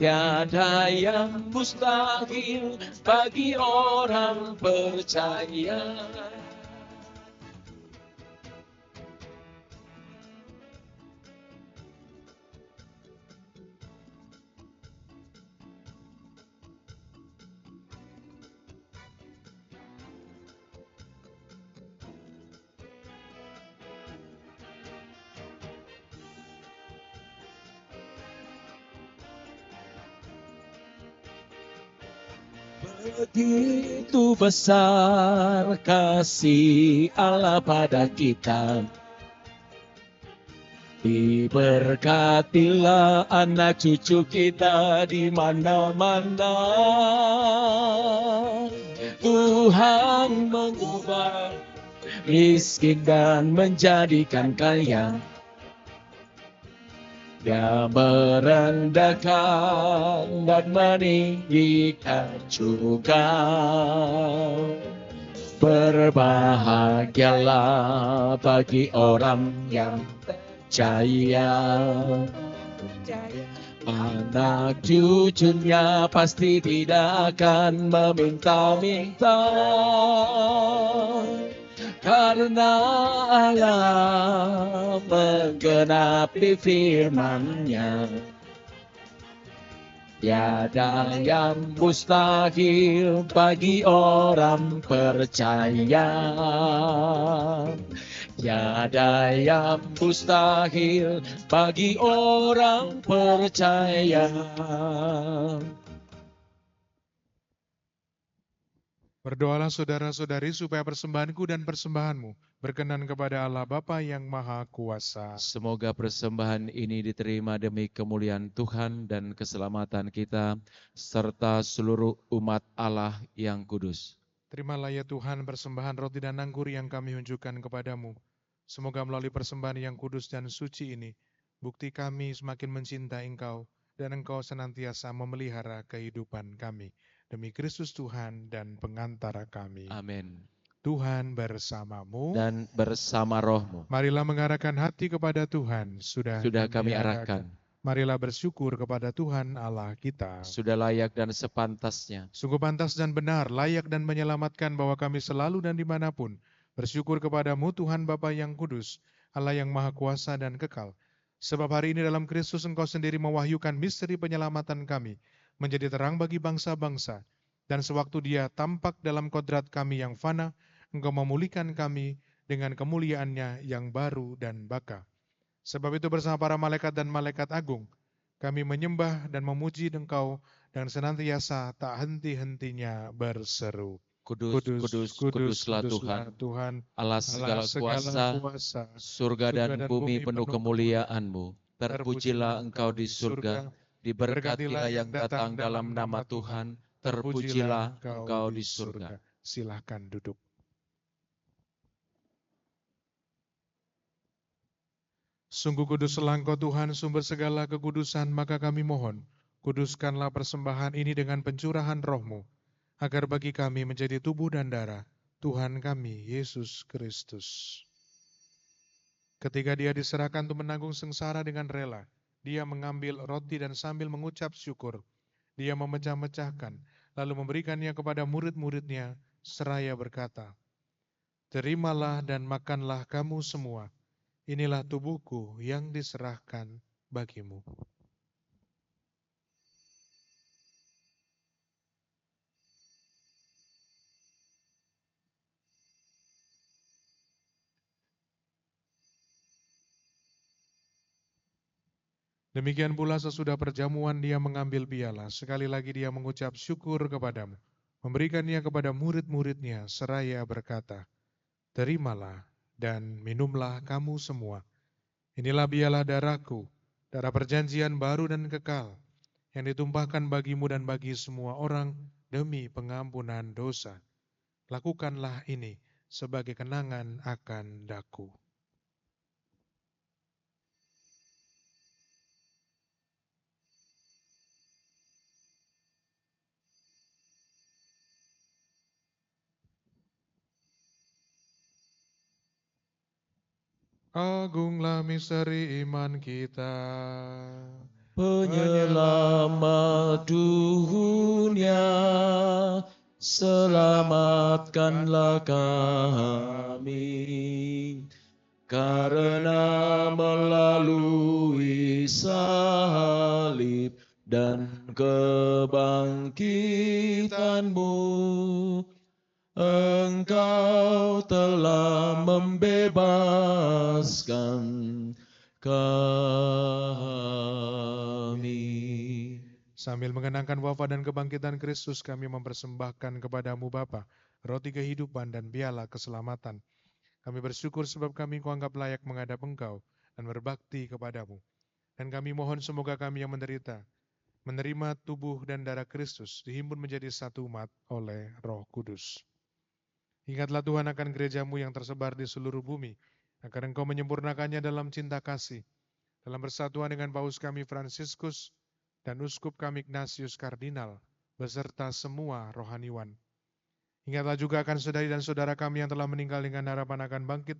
Tiada yang mustahil bagi orang percaya. Begitu besar kasih Allah pada kita. Diberkatilah anak cucu kita di mana-mana. Tuhan mengubah miskin dan menjadikan kaya. Dia merendahkan dan meninggikan juga. Berbahagialah bagi orang yang percaya. Anak cucunya pasti tidak akan meminta-minta. Karena Allah menggenapi firman-Nya. Tiada yang mustahil bagi orang percaya. Tiada yang mustahil bagi orang percaya. Berdoalah saudara-saudari supaya persembahanku dan persembahanmu berkenan kepada Allah Bapa yang Maha Kuasa. Semoga persembahan ini diterima demi kemuliaan Tuhan dan keselamatan kita, serta seluruh umat Allah yang kudus. Terimalah ya Tuhan persembahan roti dan anggur yang kami unjukkan kepadamu. Semoga melalui persembahan yang kudus dan suci ini, bukti kami semakin mencintai Engkau dan Engkau senantiasa memelihara kehidupan kami. Demi Kristus Tuhan dan pengantara kami. Amin. Tuhan bersamamu Dan bersama rohmu. Marilah mengarahkan hati kepada Tuhan. Sudah Kami arahkan. Marilah bersyukur kepada Tuhan Allah kita. Sudah layak dan sepantasnya. Sungguh pantas dan benar, layak dan menyelamatkan bahwa kami selalu dan dimanapun bersyukur kepadamu Tuhan Bapa yang kudus, Allah yang maha kuasa dan kekal. Sebab hari ini dalam Kristus Engkau sendiri mewahyukan misteri penyelamatan kami, menjadi terang bagi bangsa-bangsa. Dan sewaktu Dia tampak dalam kodrat kami yang fana, Engkau memulihkan kami dengan kemuliaan-Nya yang baru dan baka. Sebab itu bersama para malaikat dan malaikat agung, kami menyembah dan memuji Engkau dan senantiasa tak henti-hentinya berseru. Kudus, kuduslah Tuhan, Allah segala kuasa, surga dan bumi penuh kemuliaan-Mu. Terpujilah Engkau di surga, diberkatilah yang datang dalam nama Tuhan, terpujilah Engkau di surga. Silahkan duduk. Sungguh kuduslah Engkau Tuhan, sumber segala kekudusan, maka kami mohon, kuduskanlah persembahan ini dengan pencurahan roh-Mu, agar bagi kami menjadi tubuh dan darah Tuhan kami, Yesus Kristus. Ketika dia diserahkan untuk menanggung sengsara dengan rela, dia mengambil roti dan sambil mengucap syukur, dia memecah-mecahkan, lalu memberikannya kepada murid-muridnya, seraya berkata, "Terimalah dan makanlah kamu semua, inilah tubuhku yang diserahkan bagimu." Demikian pula sesudah perjamuan dia mengambil piala, sekali lagi dia mengucap syukur kepadamu, memberikannya kepada murid-muridnya, seraya berkata, "Terimalah dan minumlah kamu semua. Inilah piala darahku, darah perjanjian baru dan kekal, yang ditumpahkan bagimu dan bagi semua orang demi pengampunan dosa. Lakukanlah ini sebagai kenangan akan daku." Agunglah misteri iman kita. Penyelamat dunia, selamatkanlah kami, karena melalui salib dan kebangkitan-Mu, Engkau telah membebaskan kami. Sambil mengenangkan wafat dan kebangkitan Kristus, kami mempersembahkan kepadamu Bapa, roti kehidupan dan piala keselamatan. Kami bersyukur sebab kami Kau anggap layak menghadap Engkau dan berbakti kepadamu. Dan kami mohon semoga kami yang menderita, menerima tubuh dan darah Kristus, dihimpun menjadi satu umat oleh Roh Kudus. Ingatlah Tuhan akan gerejamu yang tersebar di seluruh bumi, agar Engkau menyempurnakannya dalam cinta kasih, dalam persatuan dengan Paus kami Fransiskus dan Uskup kami Ignatius Kardinal, beserta semua rohaniwan. Ingatlah juga akan saudari dan saudara kami yang telah meninggal dengan harapan akan bangkit,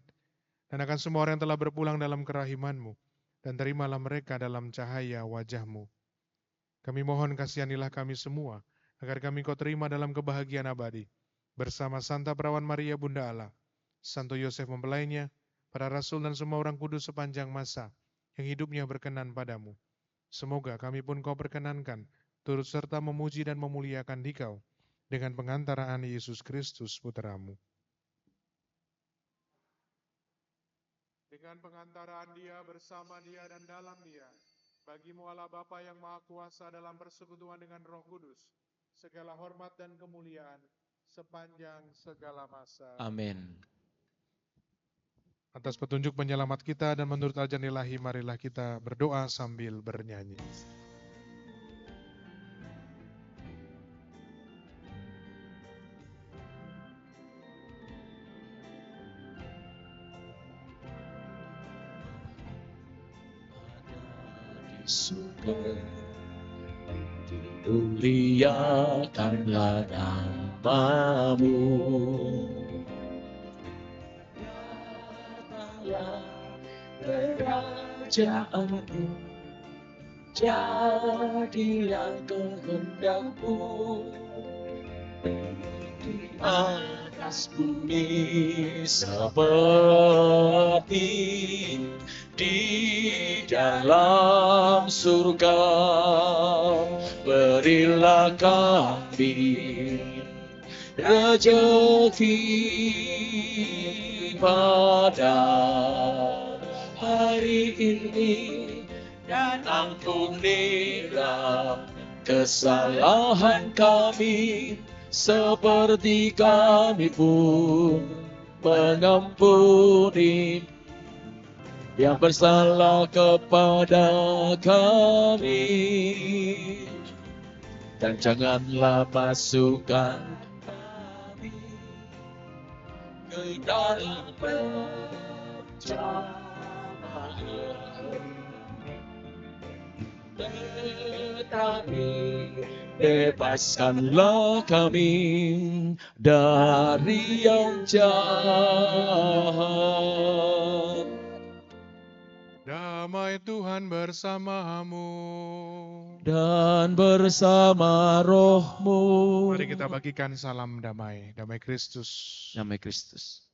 dan akan semua orang yang telah berpulang dalam kerahiman-Mu, dan terimalah mereka dalam cahaya wajah-Mu. Kami mohon kasihanilah kami semua, agar kami Kau terima dalam kebahagiaan abadi, bersama Santa Perawan Maria Bunda Allah, Santo Yosef mempelainya, para rasul dan semua orang kudus sepanjang masa, yang hidupnya berkenan padamu. Semoga kami pun Kau perkenankan, turut serta memuji dan memuliakan Dikau, dengan pengantaraan Yesus Kristus Putra-Mu. Dengan pengantaraan Dia, bersama Dia, dan dalam Dia, bagi-Mu Allah Bapa yang Maha Kuasa dalam persekutuan dengan Roh Kudus, segala hormat dan kemuliaan sepanjang segala masa. Amin. Atas petunjuk penyelamat kita dan menurut ajaran ilahi, marilah kita berdoa sambil bernyanyi. Syukur dimuliakanlah nama-Mu. Datanglah kerajaan-Mu, jadilah kehendak-Mu di atas bumi seperti di dalam surga. Berilah kami rezeki pada hari ini, dan ampunilah kesalahan kami, seperti kami pun mengampuni yang bersalah kepada kami, dan janganlah masukkan kami ke dalam pencobaan, tetapi bebaskanlah kami dari yang jahat. Damai Tuhan bersamamu. Dan bersama rohmu. Mari kita bagikan salam damai. Damai Kristus. Damai Kristus.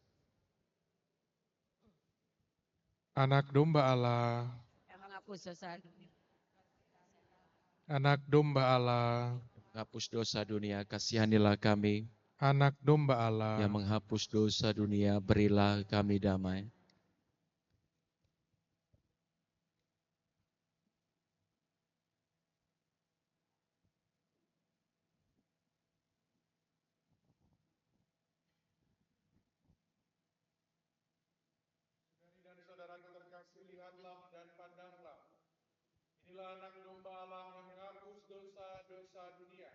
Anak domba Allah. Yang menghapus dosa dunia. Anak domba Allah. Menghapus dosa dunia, kasihanilah kami. Anak domba Allah. Yang menghapus dosa dunia, berilah kami damai. Dan saudaraku terkasih, lihatlah dan pandanglah. Inilah anak domba Allah yang menghapus dosa-dosa dunia.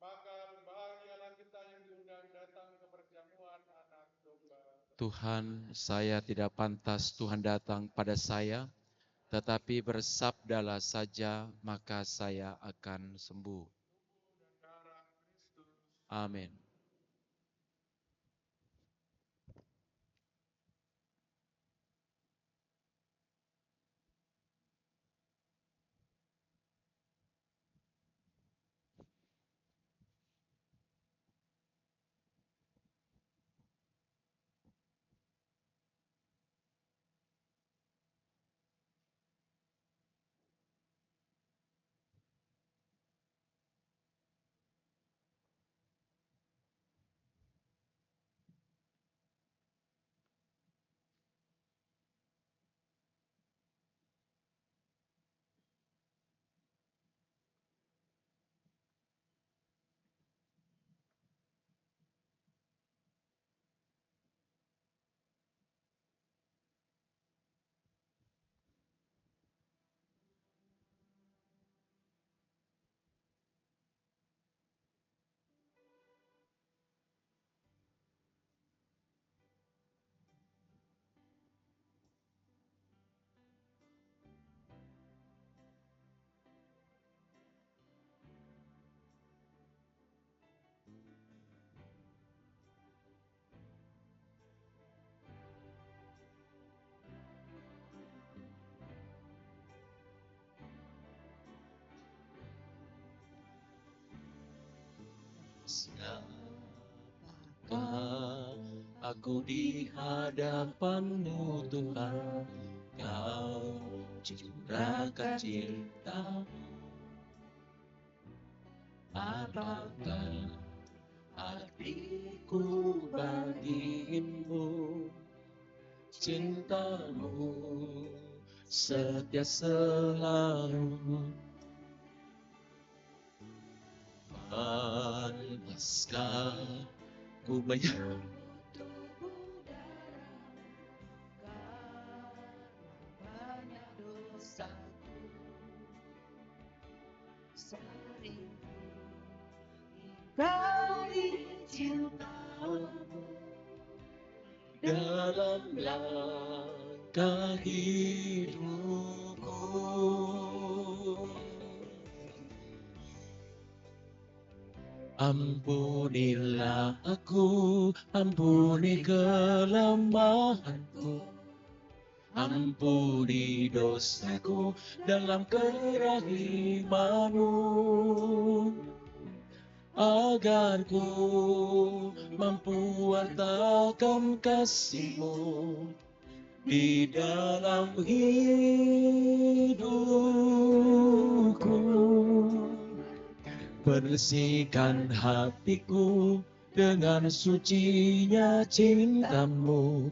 Maka berbahagialah kita yang diundang datang ke perjamuan anak domba. Tuhan, saya tidak pantas Tuhan datang pada saya, tetapi bersabdalah saja, maka saya akan sembuh. Amin. Siapakah aku di hadapan-Mu Tuhan, Kau curahkan cinta-Mu. Apakah artiku bagimu, cinta-Mu setia selalu. Pantaskah ku bayar Banyak dosaku. Sering ingkari cintamu. dalam langkah hidupku? Ampunilah aku, ampuni kelemahanku, ampuni dosaku dalam kerahiman-Mu, agar ku mampu wartakan kasih-Mu di dalam hidupku. Bersihkan hatiku dengan sucinya cinta-Mu.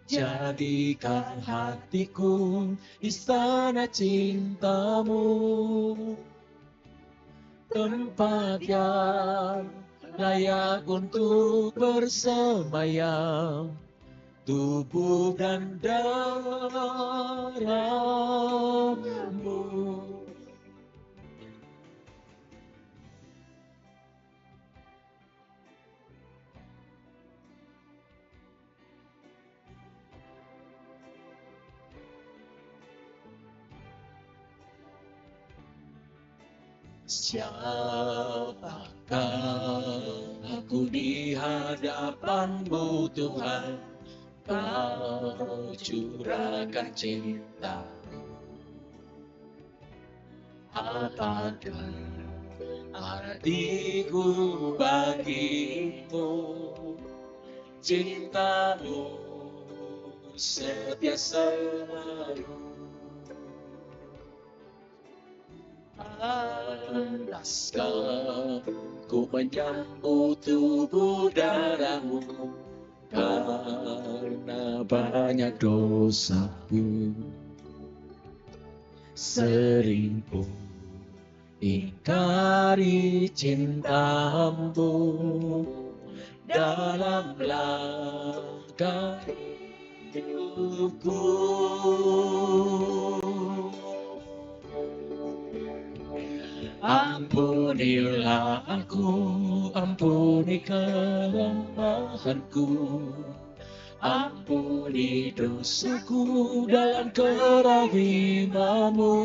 Jadikan hatiku istana cinta-Mu, tempat yang layak untuk bersemayam, tubuh dan darah-Mu. Siapakah aku di hadapan-Mu Tuhan, Kau curahkan cinta, apakah artiku bagimu? Cintamu setia selalu. Panaskah ku menyambut tubuh darahmu, karena banyak dosaku. Sering ku ingkari cintamu dalam langkah hidupku. Ampunilah aku, ampuni kelemahanku, ampuni dosaku dalam kerahimanmu,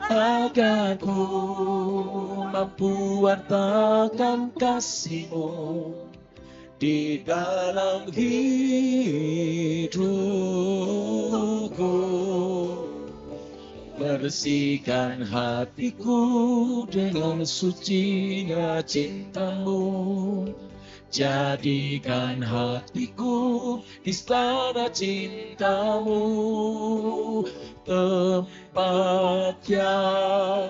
agar ku mampu wartakan kasih-Mu di dalam hidupku. Bersihkan hatiku dengan sucinya cinta-Mu. Jadikan hatiku istana cinta-Mu, tempat yang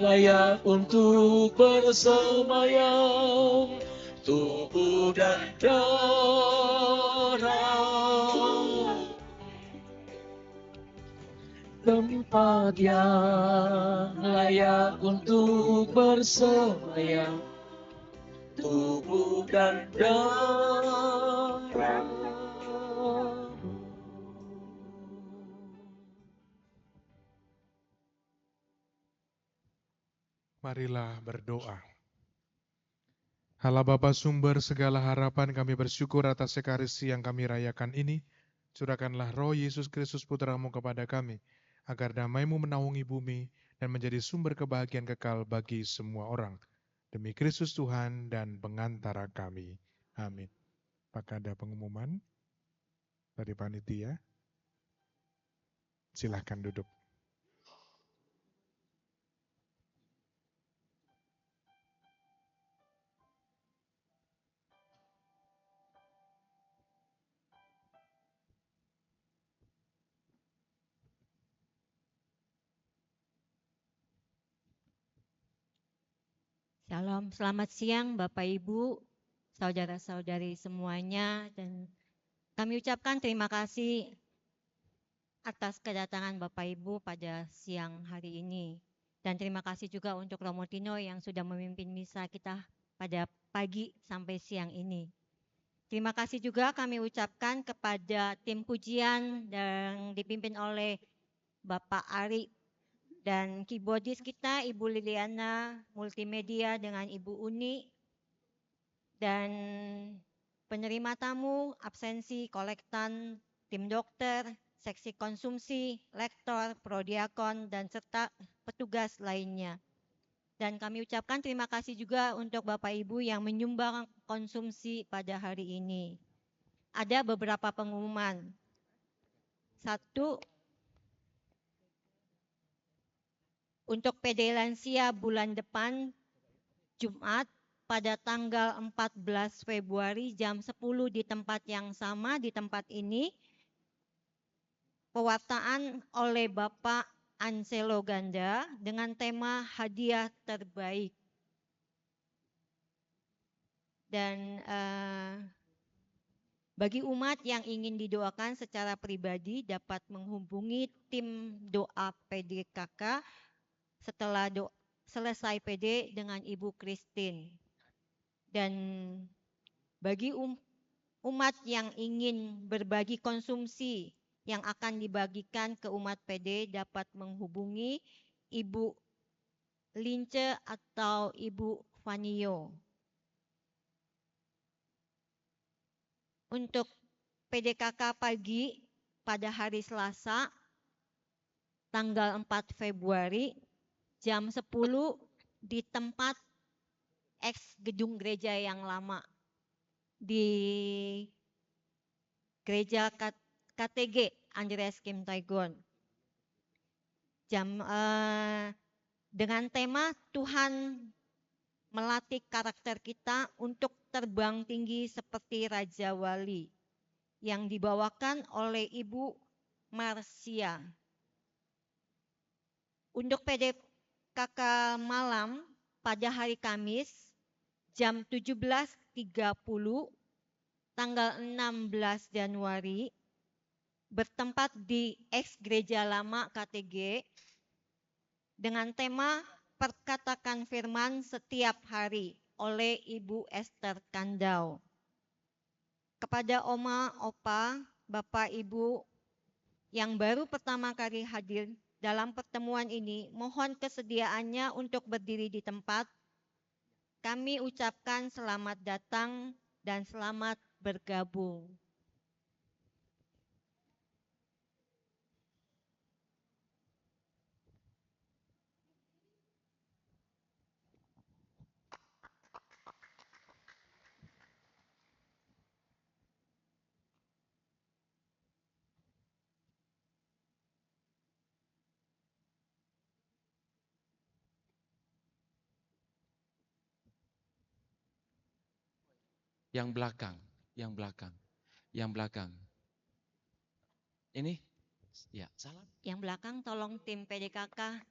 layak untuk bersemayam, tubuh dan darah. Tempat yang layak untuk bersemayam, tubuh dan darah. Marilah berdoa. Allah Bapa sumber segala harapan, kami bersyukur atas ekaristi yang kami rayakan ini. Curahkanlah roh Yesus Kristus Putra-Mu kepada kami, agar damai-Mu menaungi bumi dan menjadi sumber kebahagiaan kekal bagi semua orang. Demi Kristus Tuhan dan pengantara kami. Amin. Apakah ada pengumuman dari panitia? Silahkan duduk. Shalom, selamat siang Bapak Ibu, saudara-saudari semuanya, dan kami ucapkan terima kasih atas kedatangan Bapak Ibu pada siang hari ini. Dan terima kasih juga untuk Romo Tino yang sudah memimpin misa kita pada pagi sampai siang ini. Terima kasih juga kami ucapkan kepada tim pujian yang dipimpin oleh Bapak Ari dan keyboardis kita Ibu Liliana, multimedia dengan Ibu Uni, dan penerima tamu, absensi, kolektan, tim dokter, seksi konsumsi, lektor, prodiakon, dan serta petugas lainnya. Dan kami ucapkan terima kasih juga untuk Bapak Ibu yang menyumbang konsumsi pada hari ini. Ada beberapa pengumuman. 1, untuk PD Lansia bulan depan, Jumat pada tanggal 14 Februari jam 10 di tempat yang sama, di tempat ini, pewartaan oleh Bapak Anselo Ganda dengan tema hadiah terbaik. Dan bagi umat yang ingin didoakan secara pribadi dapat menghubungi tim doa PDKK setelah selesai PD dengan Ibu Christine. Dan bagi umat yang ingin berbagi konsumsi yang akan dibagikan ke umat PD dapat menghubungi Ibu Lince atau Ibu Vanio. Untuk PDKK pagi pada hari Selasa tanggal 4 Februari jam 10 di tempat ex gedung gereja yang lama di Gereja KTG Andreas Kim Taigon. Dengan tema Tuhan melatih karakter kita untuk terbang tinggi seperti Raja Wali yang dibawakan oleh Ibu Marsia. Untuk PDKK malam pada hari Kamis jam 17.30 tanggal 16 Januari bertempat di Ex Gereja Lama KTG dengan tema Perkatakan Firman Setiap Hari oleh Ibu Esther Kandau. Kepada Oma, Opa, Bapak, Ibu yang baru pertama kali hadir dalam pertemuan ini, mohon kesediaannya untuk berdiri di tempat. Kami ucapkan selamat datang dan selamat bergabung. Yang belakang, yang belakang, yang belakang. Ini, ya salam. Yang belakang tolong tim PDKK.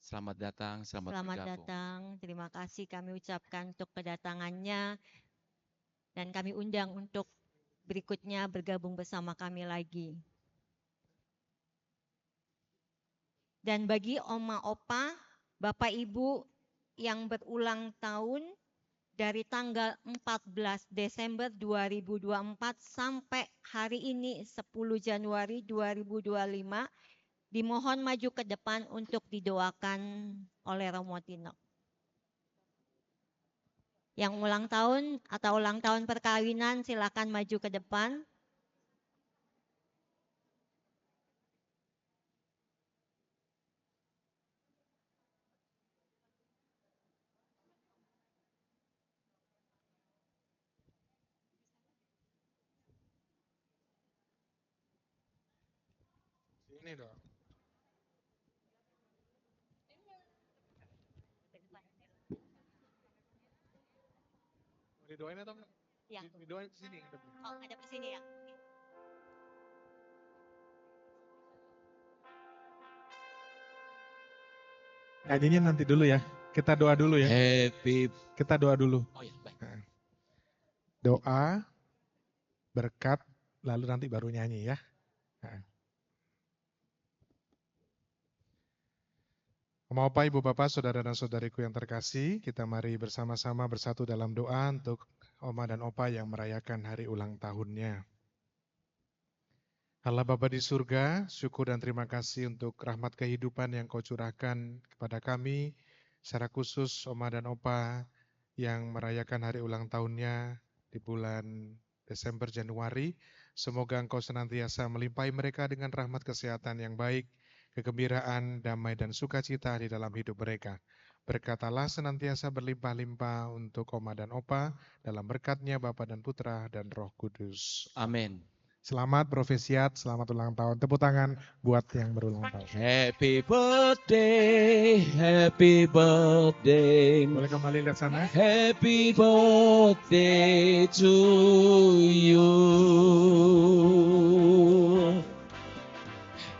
Selamat datang, selamat bergabung. Datang, terima kasih kami ucapkan untuk kedatangannya dan kami undang untuk berikutnya bergabung bersama kami lagi. Dan bagi Oma Opa, Bapak Ibu yang berulang tahun dari tanggal 14 Desember 2024 sampai hari ini 10 Januari 2025, dimohon maju ke depan untuk didoakan oleh Romo Tino. Yang ulang tahun atau ulang tahun perkawinan silakan maju ke depan. Ini dong. Mau didoain atau enggak? Ya. Didoain ke sini. Oh, ada di sini ya. Nyanyinya nanti dulu ya. Kita doa dulu ya. Happy. Kita doa dulu. Oh ya, baik. Doa, berkat, lalu nanti baru nyanyi ya. Oma, Opa, Ibu, Bapak, Saudara dan Saudariku yang terkasih, kita mari bersama-sama bersatu dalam doa untuk Oma dan Opa yang merayakan hari ulang tahunnya. Allah Bapa di surga, syukur dan terima kasih untuk rahmat kehidupan yang Kau curahkan kepada kami, secara khusus Oma dan Opa yang merayakan hari ulang tahunnya di bulan Desember Januari. Semoga Engkau senantiasa melimpahi mereka dengan rahmat kesehatan yang baik, kegembiraan, damai, dan sukacita di dalam hidup mereka. Berkatalah senantiasa berlimpah-limpah untuk Oma dan Opa, dalam berkatnya Bapa dan Putra dan Roh Kudus. Amin. Selamat Profesiat, selamat ulang tahun. Tepuk tangan buat yang berulang tahun. Happy birthday, happy birthday. Boleh kembali lihat sana. Happy birthday to you.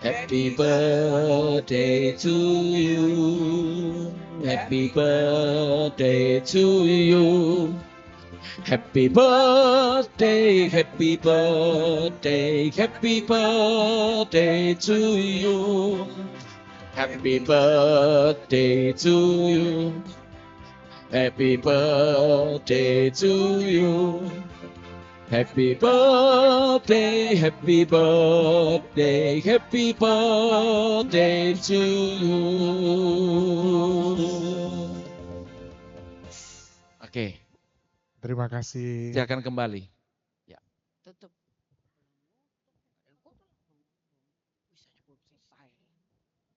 Happy birthday to you. Happy birthday to you. Happy birthday, happy birthday, happy birthday to you. Happy birthday to you. Happy birthday to you. Happy birthday, happy birthday, happy birthday to you. Oke. Terima kasih. Silakan kembali. Tutup.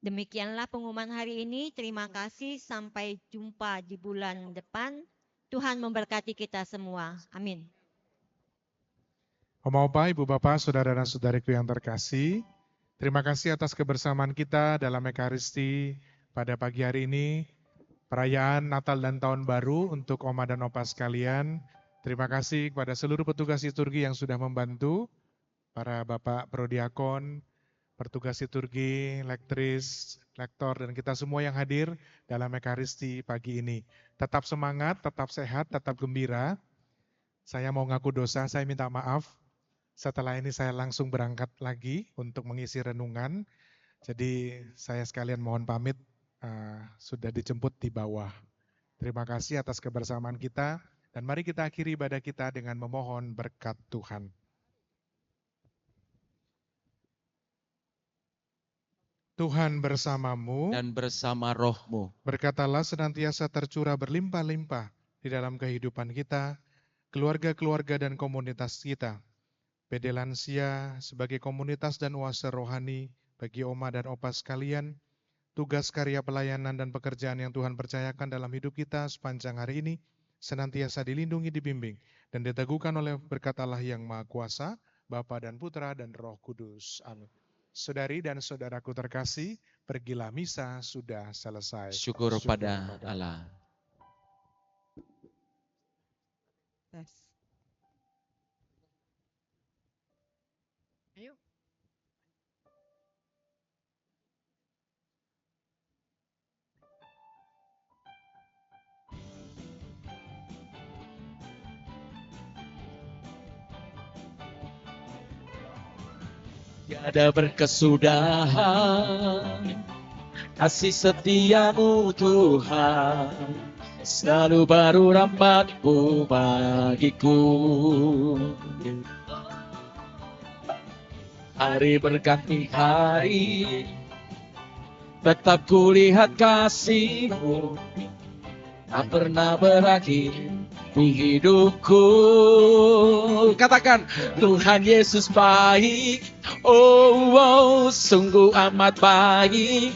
Demikianlah pengumuman hari ini. Terima kasih. Sampai jumpa di bulan depan. Tuhan memberkati kita semua. Amin. Oma Opa, Ibu Bapak, Saudara dan Saudariku yang terkasih, terima kasih atas kebersamaan kita dalam Ekaristi pada pagi hari ini, perayaan Natal dan Tahun Baru untuk Oma dan Opa sekalian. Terima kasih kepada seluruh petugas liturgi yang sudah membantu, para Bapak Prodiakon, petugas liturgi, lektris, lektor, dan kita semua yang hadir dalam Ekaristi pagi ini. Tetap semangat, tetap sehat, tetap gembira. Saya mau ngaku dosa, saya minta maaf. Setelah ini saya langsung berangkat lagi untuk mengisi renungan. Jadi saya sekalian mohon pamit, sudah dijemput di bawah. Terima kasih atas kebersamaan kita. Dan mari kita akhiri ibadah kita dengan memohon berkat Tuhan. Tuhan bersamamu Dan bersama rohmu. Berkatalah senantiasa tercurah berlimpah-limpah di dalam kehidupan kita, keluarga-keluarga dan komunitas kita. PD Lansia sebagai komunitas dan oase rohani bagi Oma dan Opa sekalian, tugas karya pelayanan dan pekerjaan yang Tuhan percayakan dalam hidup kita sepanjang hari ini, senantiasa dilindungi, dibimbing, dan diteguhkan oleh berkat Allah yang Maha Kuasa, Bapa dan Putra dan Roh Kudus. Amin. Saudari dan saudaraku terkasih, pergilah misa sudah selesai. Syukur pada Allah. Ayo. Tiada berkesudahan, kasih setiamu Tuhan, selalu baru rahmat-Mu bagiku. Hari berganti hari, tetap kulihat kasih-Mu, tak pernah berakhir di hidupku. Katakan, Tuhan Yesus baik, oh sungguh amat baik,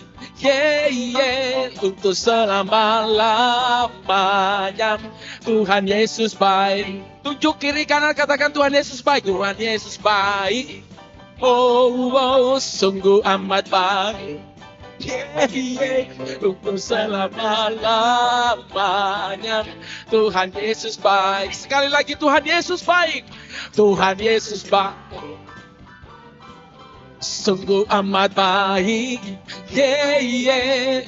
untuk selama-lamanya. Tuhan Yesus baik. tunjuk kiri kanan, katakan Tuhan Yesus baik. Tuhan Yesus baik, oh sungguh amat baik, untuk selama-lamanya. Tuhan Yesus baik. Sekali lagi, Tuhan Yesus baik. Tuhan Yesus baik, sungguh amat baik,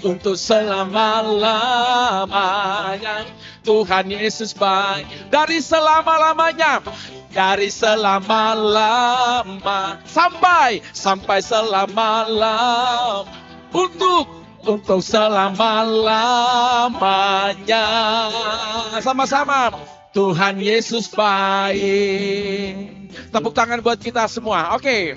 untuk selama-lamanya. Tuhan Yesus baik. Dari selama-lamanya. Dari selama-lama sampai selama-lama, untuk selama-lamanya. Sama-sama. Tuhan Yesus baik. Tepuk tangan buat kita semua. Oke.